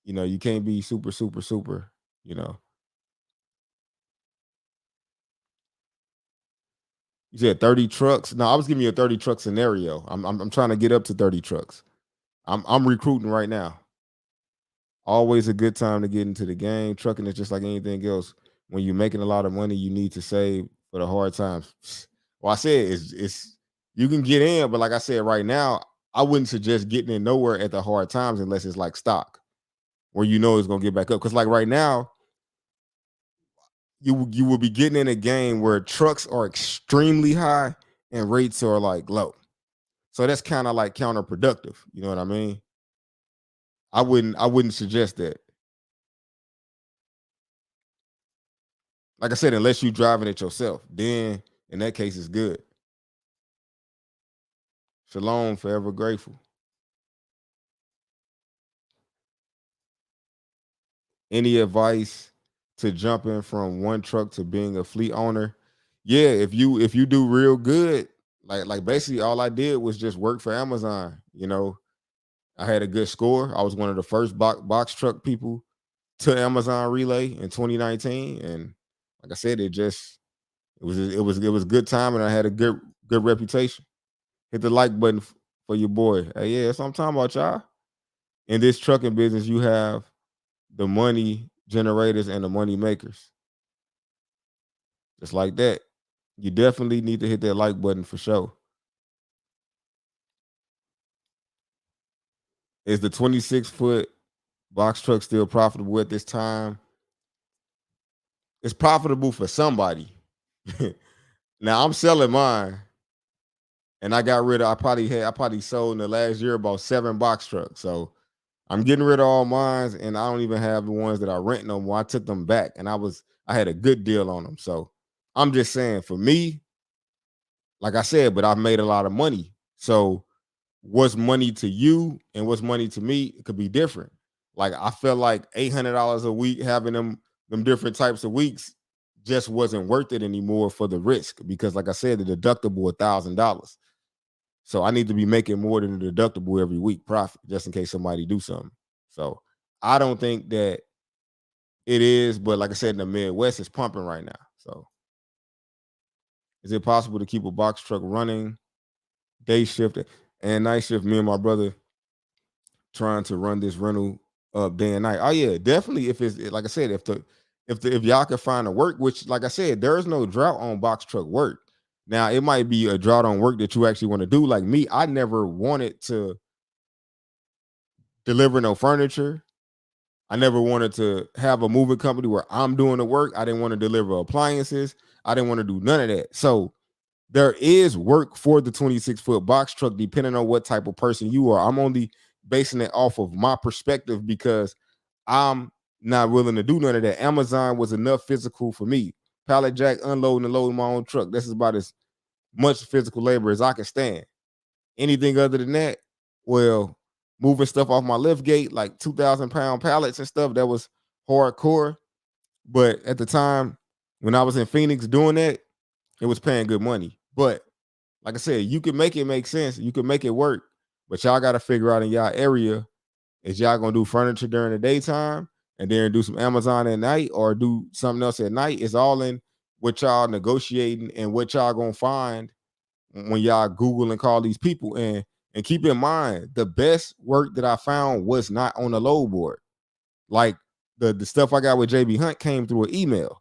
you can't be super, super, super, you know. You said 30 trucks. No, I was giving you a 30 truck scenario. I'm trying to get up to 30 trucks. I'm recruiting right now. Always a good time to get into the game. Trucking is just like anything else. When you're making a lot of money, you need to save for the hard times. Well, I said it's you can get in, but like I said, right now, I wouldn't suggest getting in nowhere at the hard times unless it's like stock, where it's gonna get back up. Because like right now, you will be getting in a game where trucks are extremely high and rates are like low. So that's kind of like counterproductive. You know what I mean? I wouldn't suggest that. Like I said, unless you driving it yourself, then in that case it's good. Shalom, forever grateful. Any advice to jumping from one truck to being a fleet owner? Yeah, if you do real good, like basically all I did was just work for Amazon. I had a good score. I was one of the first box truck people to Amazon Relay in 2019, and like I said, it was good time, and I had a good reputation. Hit the like button for your boy. Hey, yeah, that's what I'm talking about, y'all. In this trucking business, you have the money generators and the money makers. Just like that. You definitely need to hit that like button for sure. Is the 26-foot box truck still profitable at this time? It's profitable for somebody. Now I'm selling mine, and I probably sold in the last year about 7 box trucks. So I'm getting rid of all mines, and I don't even have the ones that I rent no more. I took them back, and I had a good deal on them. So I'm just saying, for me, like I said, but I've made a lot of money. So what's money to you and what's money to me, it could be different. Like I felt like $800 a week having them different types of weeks just wasn't worth it anymore for the risk because, like I said, the deductible $1,000. So I need to be making more than the deductible every week profit just in case somebody do something. So I don't think that it is, but like I said, in the Midwest, it's pumping right now. So is it possible to keep a box truck running day shift and night shift? Me and my brother trying to run this rental up day and night. Oh yeah, definitely. If it's like I said, if y'all can find a work, which like I said, there is no drought on box truck work. Now it might be a drought on work that you actually want to do. Like me, I never wanted to deliver no furniture. I never wanted to have a moving company where I'm doing the work. I didn't want to deliver appliances. I didn't want to do none of that. So there is work for the 26-foot box truck, depending on what type of person you are. I'm only basing it off of my perspective because I'm not willing to do none of that. Amazon was enough physical for me. Pallet jack, unloading and loading my own truck. This is about as much physical labor as I can stand. Anything other than that, well, moving stuff off my lift gate, like 2,000-pound pallets and stuff, that was hardcore. But at the time, when I was in Phoenix doing that, it was paying good money. But like I said, you can make it make sense. You can make it work. But y'all got to figure out in y'all area, is y'all gonna do furniture during the daytime and then do some Amazon at night or do something else at night? It's all in what y'all negotiating and what y'all gonna find when y'all Google and call these people. And keep in mind, the best work that I found was not on the load board. Like the stuff I got with JB Hunt came through an email.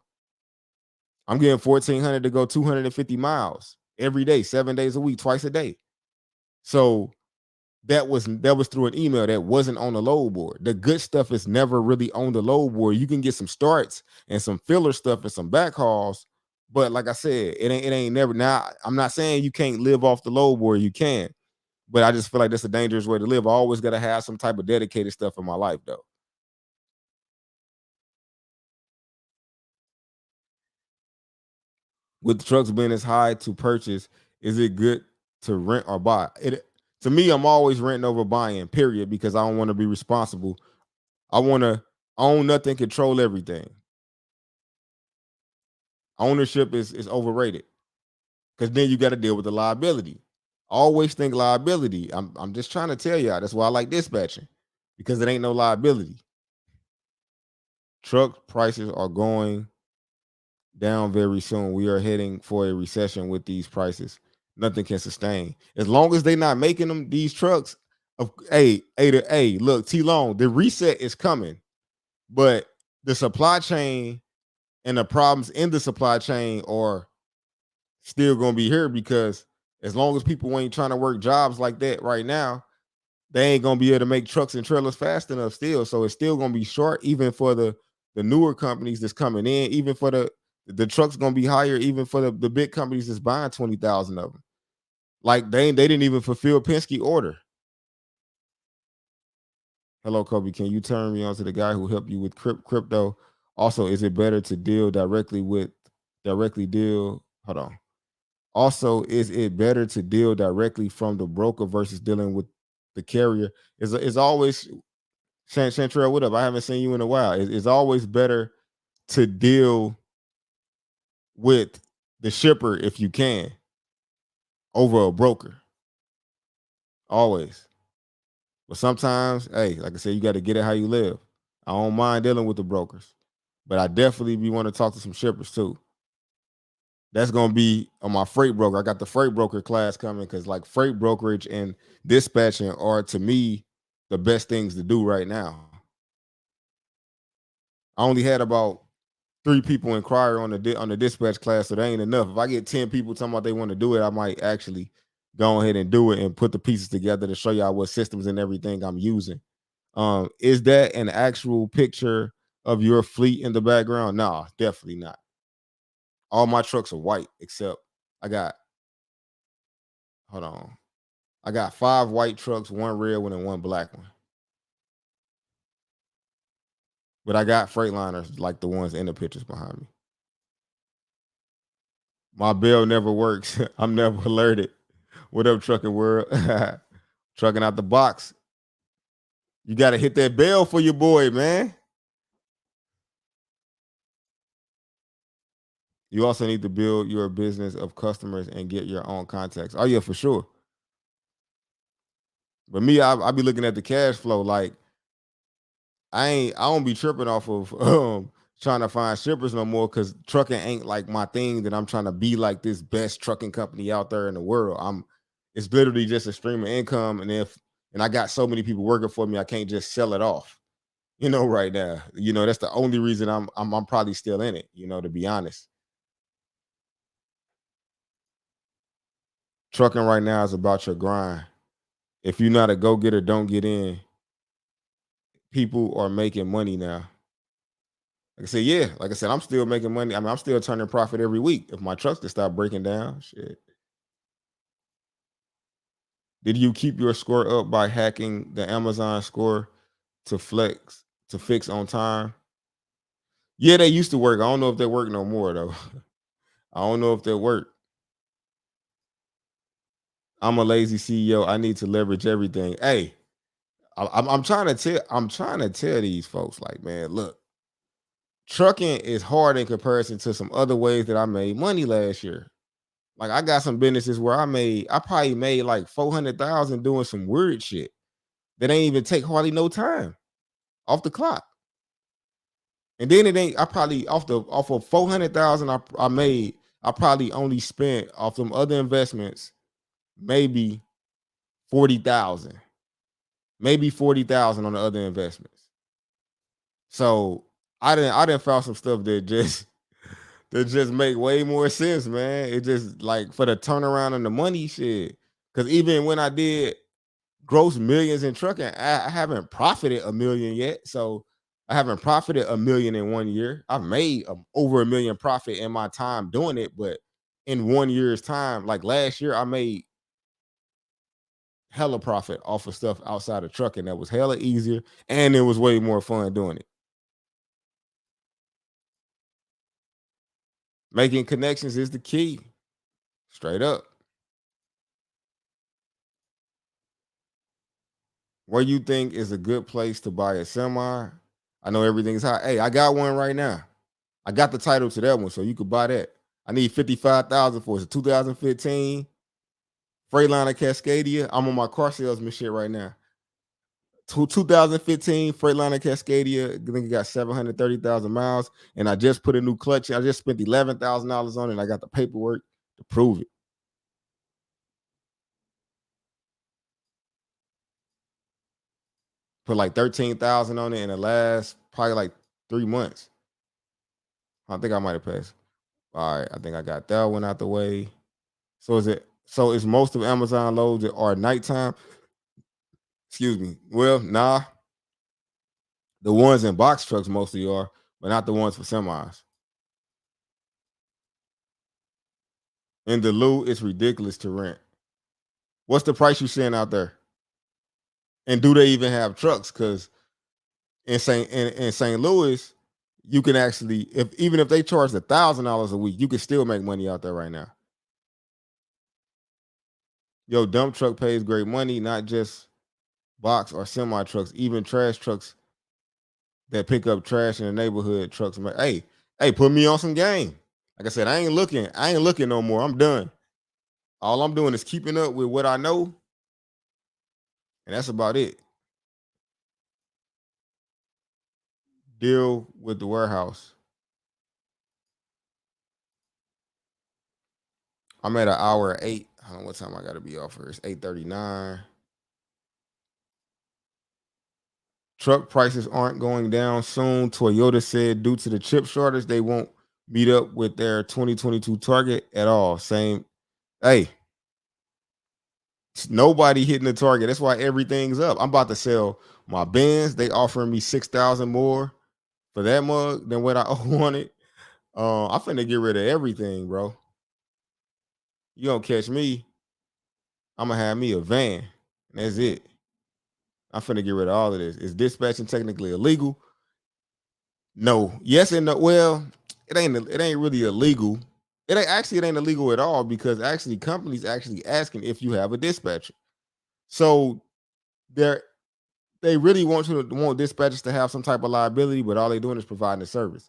I'm getting 1,400 to go 250 miles every day, 7 days a week, twice a day. So that was through an email that wasn't on the load board. The good stuff is never really on the load board. You can get some starts and some filler stuff and some backhauls, but like I said, it ain't never. Now I'm not saying you can't live off the load board. You can, but I just feel like that's a dangerous way to live. I always got to have some type of dedicated stuff in my life, though. With the trucks being as high to purchase, is it good to rent or buy? It to me, I'm always renting over buying, period, because I don't want to be responsible. I want to own nothing, control everything. Ownership is overrated because then you got to deal with the liability. Always think liability. I'm just trying to tell y'all. That's why I like dispatching because it ain't no liability. Truck prices are going down very soon. We are heading for a recession with these prices. Nothing can sustain as long as they not making them these trucks. Of look, T Long, the reset is coming, but the supply chain and the problems in the supply chain are still gonna be here because as long as people ain't trying to work jobs like that right now, they ain't gonna be able to make trucks and trailers fast enough still. So it's still gonna be short, even for the newer companies that's coming in, even for the trucks gonna be higher, even for the big companies that's buying 20,000 of them. Like they didn't even fulfill Penske order. Hello, Coby. Can you turn me on to the guy who helped you with crypto? Also, is it better to deal directly deal? Hold on. Also, is it better to deal directly from the broker versus dealing with the carrier? Is always Chantrell, what up? I haven't seen you in a while. It's always better to deal with the shipper if you can over a broker. Always. But sometimes, hey, like I said, you got to get it how you live. I don't mind dealing with the brokers, but I definitely be want to talk to some shippers too. That's gonna be on my freight broker. I got the freight broker class coming because like freight brokerage and dispatching are to me the best things to do right now. I only had about 3 people inquire on the dispatch class, so that ain't enough. If I get 10 people talking about they want to do it, I might actually go ahead and do it and put the pieces together to show y'all what systems and everything I'm using. Is that an actual picture of your fleet in the background? No, definitely not. All my trucks are white except I got hold on. I got 5 white trucks, 1 red one, and 1 black one. But I got Freightliners like the ones in the pictures behind me. My bell never works. I'm never alerted. What up, trucking world? Trucking out the box. You got to hit that bell for your boy, man. You also need to build your business of customers and get your own contacts. Oh yeah, for sure. But me, I be looking at the cash flow. Like I don't be tripping off of trying to find shippers no more because trucking ain't like my thing. That I'm trying to be like this best trucking company out there in the world. It's literally just a stream of income, and I got so many people working for me, I can't just sell it off. Right now. That's the only reason I'm probably still in it. To be honest, trucking right now is about your grind. If you're not a go getter, don't get in. People are making money now. Like I said, yeah. Like I said, I'm still making money. I mean, I'm still turning profit every week. If my trucks to stop breaking down, shit. Did you keep your score up by hacking the Amazon score to fix on time? Yeah, they used to work. I don't know if they work no more though. I don't know if they work. I'm a lazy CEO. I need to leverage everything. Hey, I'm trying to tell these folks, like, man, look, trucking is hard in comparison to some other ways that I made money last year. Like I got some businesses where I probably made like 400,000 doing some weird shit that ain't even take hardly no time off the clock. And then it ain't I probably off of 400,000 I made, I probably only spent off them other investments maybe 40,000. Maybe 40,000 on the other investments. So I didn't found some stuff that just make way more sense, man. It just like for the turnaround and the money shit. Cause even when I did gross millions in trucking, I haven't profited a million yet. So I haven't profited a million in 1 year. I've made over a million profit in my time doing it, but in 1 year's time, like last year, I made hella profit off of stuff outside of trucking that was hella easier and it was way more fun doing it. Making connections is the key. Straight up. Where you think is a good place to buy a semi? I know everything's hot. Hey, I got one right now. I got the title to that one, so you could buy that. I need 55,000 for it. It's a 2015 Freightliner Cascadia. I'm on my car salesman shit right now. 2015 Freightliner Cascadia. I think it got 730,000 miles, and I just put a new clutch in. I just spent $11,000 on it. And I got the paperwork to prove it. Put like 13,000 on it in the last probably like 3 months. I think I might have passed. All right, I think I got that one out the way. So is most of Amazon loads that are nighttime? Excuse me. Well, nah. The ones in box trucks mostly are, but not the ones for semis. In the Lou, it's ridiculous to rent. What's the price you seeing out there? And do they even have trucks? Because in St. Louis, you can actually, if even if they charge $1,000 a week, you can still make money out there right now. Yo, dump truck pays great money, not just box or semi trucks, even trash trucks that pick up trash in the neighborhood. Trucks, hey, put me on some game. Like I said, I ain't looking no more. I'm done. All I'm doing is keeping up with what I know, and that's about it. Deal with the warehouse. I'm at an hour 8. I don't know what time I gotta be off here. It's 8:39. Truck prices aren't going down soon. Toyota said due to the chip shortage, they won't meet up with their 2022 target at all. Same. Hey, nobody hitting the target. That's why everything's up. I'm about to sell my Benz. They offering me 6,000 more for that mug than what I owe on it. I'm finna get rid of everything, bro. You gonna catch me? I'm gonna have me a van. And that's it. I'm finna get rid of all of this. Is dispatching technically illegal? No. Yes and no. Well, it ain't really illegal. it ain't illegal at all because actually companies actually asking if you have a dispatcher. So they're they really want dispatchers to have some type of liability, but all they're doing is providing the service.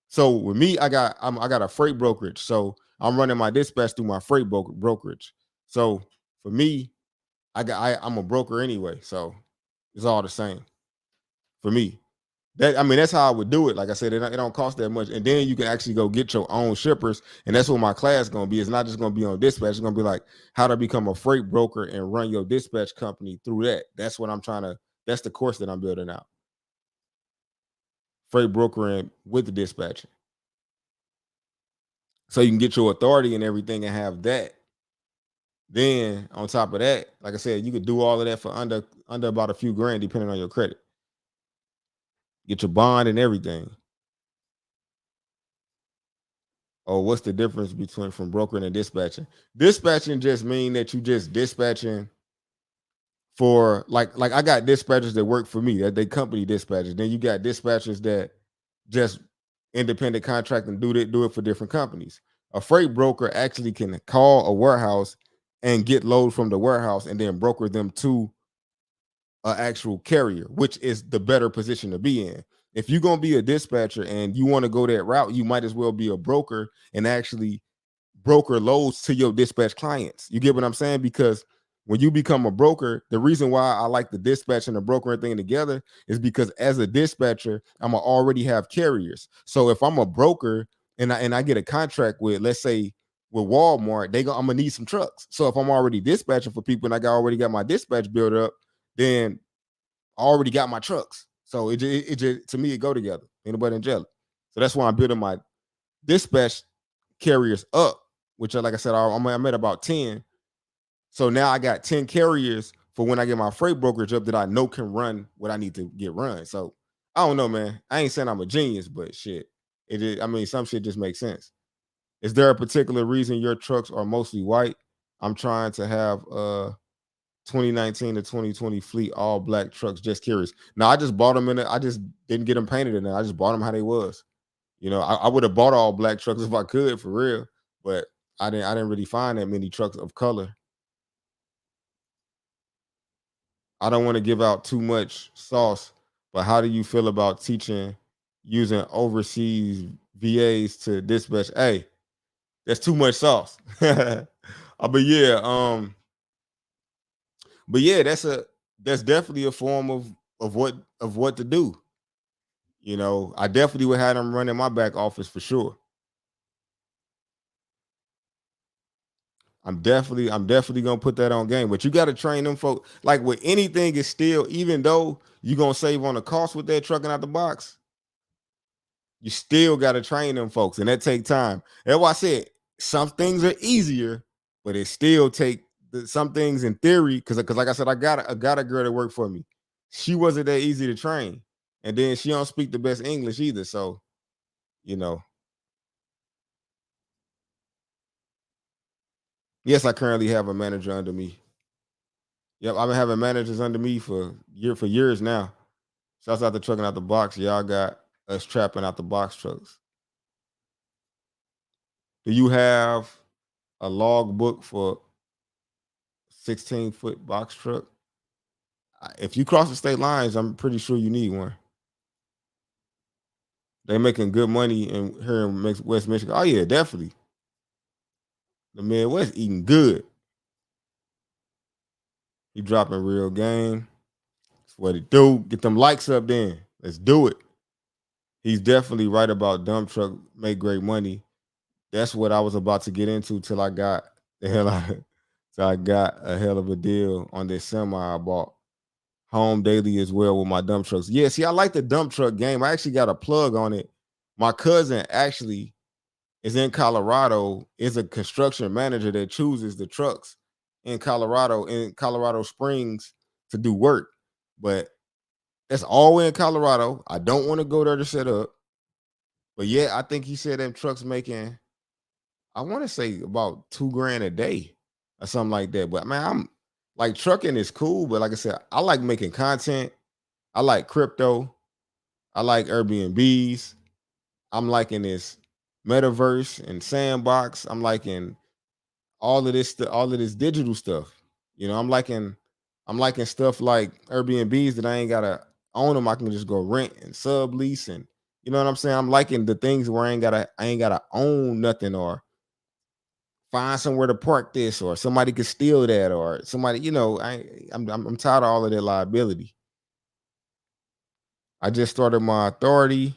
So with me, I got a freight brokerage. So I'm running my dispatch through my freight brokerage. So for me, I'm a broker anyway. So it's all the same for me. That I mean, that's how I would do it. Like I said, it don't cost that much, and then you can actually go get your own shippers, and that's what my class is going to be. It's not just going to be on dispatch. It's going to be like how to become a freight broker and run your dispatch company through that. That's what I'm trying to. That's the course that I'm building out. Freight brokering with the dispatcher, so you can get your authority and everything, and have that. Then on top of that, like I said, you could do all of that for under about a few grand, depending on your credit. Get your bond and everything. Oh, what's the difference between from brokering and dispatching? Dispatching just mean that you just dispatching for like I got dispatchers that work for me, that they company dispatchers. Then you got dispatchers that just independent contract and do it for different companies. A freight broker actually can call a warehouse and get load from the warehouse and then broker them to an actual carrier, which is the better position to be in. If you're gonna be a dispatcher and you want to go that route, you might as well be a broker and actually broker loads to your dispatch clients. You get what I'm saying? Because when you become a broker, the reason why I like the dispatch and the brokering thing together is because as a dispatcher, I'm gonna already have carriers. So if I'm a broker and I get a contract with, let's say, with Walmart, I'm gonna need some trucks. So if I'm already dispatching for people and already got my dispatch built up, then I already got my trucks. So it just to me it go together. Ain't nobody in jail. So that's why I'm building my dispatch carriers up, which like I said, I'm at about 10. So now I got 10 carriers for when I get my freight brokerage up that I know can run what I need to get run. So I don't know, man. I ain't saying I'm a genius, but shit. I mean, some shit just makes sense. Is there a particular reason your trucks are mostly white? I'm trying to have 2019 to 2020 fleet all black trucks. Just curious. No, I just bought them I just didn't get them painted in there. I just bought them how they was. You know, I would have bought all black trucks if I could for real, but I didn't really find that many trucks of color. I don't want to give out too much sauce, but how do you feel about teaching using overseas VAs to dispatch? Hey, that's too much sauce. But yeah, but yeah, that's definitely a form of what to do. You know, I definitely would have them running my back office for sure. I'm definitely gonna put that on game. But you gotta train them folks. Like with anything, is still, even though you're gonna save on the cost with that trucking out the box, you still gotta train them folks, and that take time. That's why I said some things are easier, but it still take some things in theory. Because like I said, I got a girl that worked for me. She wasn't that easy to train, and then she don't speak the best English either. So you know, yes, I currently have a manager under me. Yep, I've been having managers under me for years now. Shouts out to trucking out the box. Y'all got us trapping out the box trucks. Do you have a log book for 16-foot box truck? If you cross the state lines, I'm pretty sure you need one. They're making good money here in West Michigan. Oh yeah, definitely. The Midwest eating good. He dropping real game. That's what it do. Get them likes up then. Let's do it. He's definitely right about dump truck make great money. That's what I was about to get into till I got the hell out. So I got a hell of a deal on this semi I bought. Home daily as well with my dump trucks. Yeah, see, I like the dump truck game. I actually got a plug on it. My cousin actually is in Colorado, is a construction manager that chooses the trucks in Colorado Springs to do work. But that's all in Colorado. I don't want to go there to set up. But yeah, I think he said them trucks making, I want to say about 2 grand a day or something like that. But man, I'm like trucking is cool, but like I said, I like making content. I like crypto. I like Airbnbs. I'm liking this metaverse and sandbox. I'm liking all of this digital stuff. You know, I'm liking stuff like Airbnbs that I ain't gotta own them. I can just go rent and sublease, and you know what I'm saying. I'm liking the things where I ain't gotta own nothing or find somewhere to park this, or somebody could steal that, or somebody, I'm tired of all of that liability. I just started my authority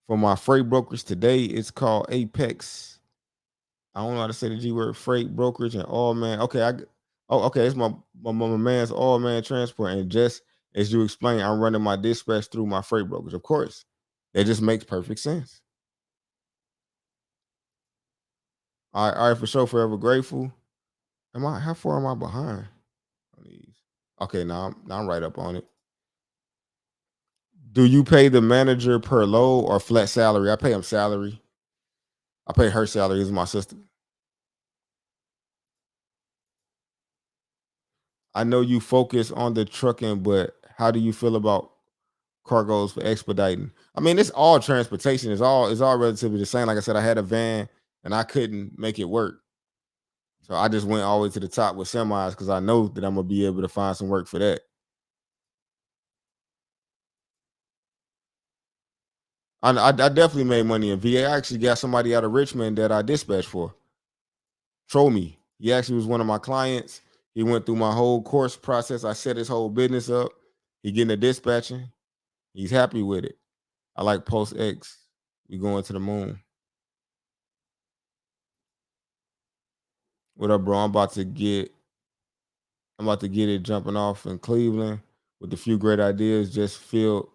for my freight brokers today. It's called Apex. I don't know how to say the G word, freight brokerage and all man. Okay, okay, it's my man's all man transport. And just as you explained, I'm running my dispatch through my freight brokers. Of course. It just makes perfect sense. All right, for sure, forever grateful. How far am I behind on these? Okay, now I'm right up on it. Do you pay the manager per load or flat salary? I pay him salary. I pay her salary. Is my sister. I know you focus on the trucking, but how do you feel about cargoes for expediting? I mean, it's all transportation. It's all relatively the same. Like I said, I had a van and I couldn't make it work. So I just went all the way to the top with semis because I know that I'm gonna be able to find some work for that. I definitely made money in VA. I actually got somebody out of Richmond that I dispatched for. Troll me. He actually was one of my clients. He went through my whole course process. I set his whole business up. He getting the dispatching. He's happy with it. I like Post X. We going to the moon. What up, bro? I'm about to get it jumping off in Cleveland with a few great ideas. Just filled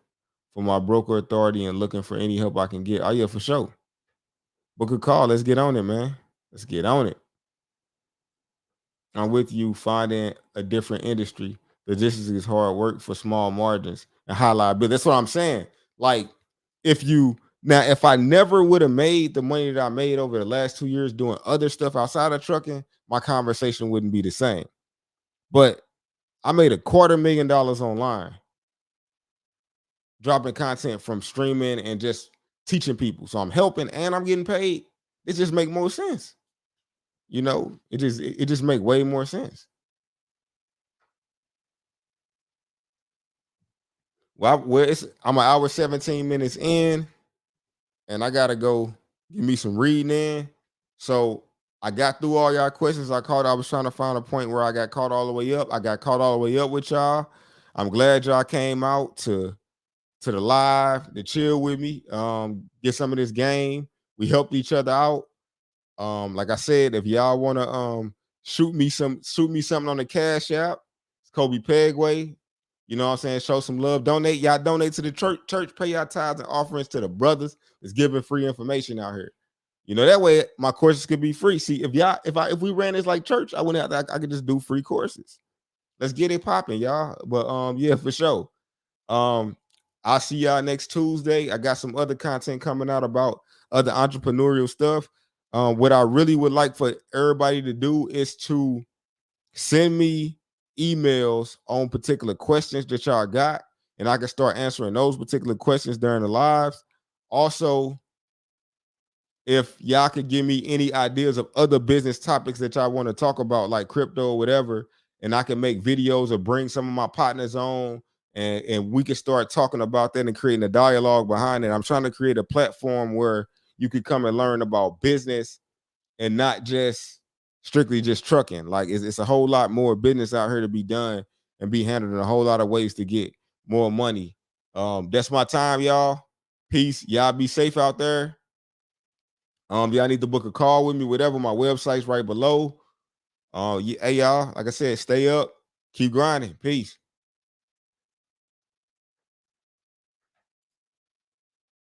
for my broker authority and looking for any help I can get. Oh yeah, for sure. Book a call. Let's get on it, man. Let's get on it. I'm with you finding a different industry. Logistics is hard work for small margins and high liability. That's what I'm saying. Like, if I never would have made the money that I made over the last 2 years doing other stuff outside of trucking, my conversation wouldn't be the same. But I made $250,000 online, dropping content from streaming and just teaching people. So I'm helping and I'm getting paid. It just make more sense. It just make way more sense. I'm an hour 17 minutes in, and I gotta go give me some reading in. So I got through all y'all questions. I was trying to find a point where I got caught all the way up. I got caught all the way up with y'all. I'm glad y'all came out to the live to chill with me. Get some of this game. We helped each other out. Like I said, if y'all want to shoot me something on the Cash App, it's Coby Pegway. You know what I'm saying? Show some love. Donate to the church, pay y'all tithes and offerings to the brothers that's giving free information out here. That way my courses could be free. See, if we ran this like church, I wouldn't have to, I could just do free courses. Let's get it popping, y'all. But yeah, for sure. Um, I'll see y'all next Tuesday. I got some other content coming out about other entrepreneurial stuff. What I really would like for everybody to do is to send me emails on particular questions that y'all got, and I can start answering those particular questions during the lives. Also, if y'all could give me any ideas of other business topics that y'all want to talk about, like crypto or whatever, and I can make videos or bring some of my partners on, and we can start talking about that and creating a dialogue behind it. I'm trying to create a platform where you could come and learn about business and not just strictly just trucking. Like it's a whole lot more business out here to be done and be handled in a whole lot of ways to get more money. That's my time, y'all. Peace. Y'all be safe out there. Y'all need to book a call with me, whatever. My website's right below. Yeah, hey y'all, like I said, stay up, keep grinding. Peace.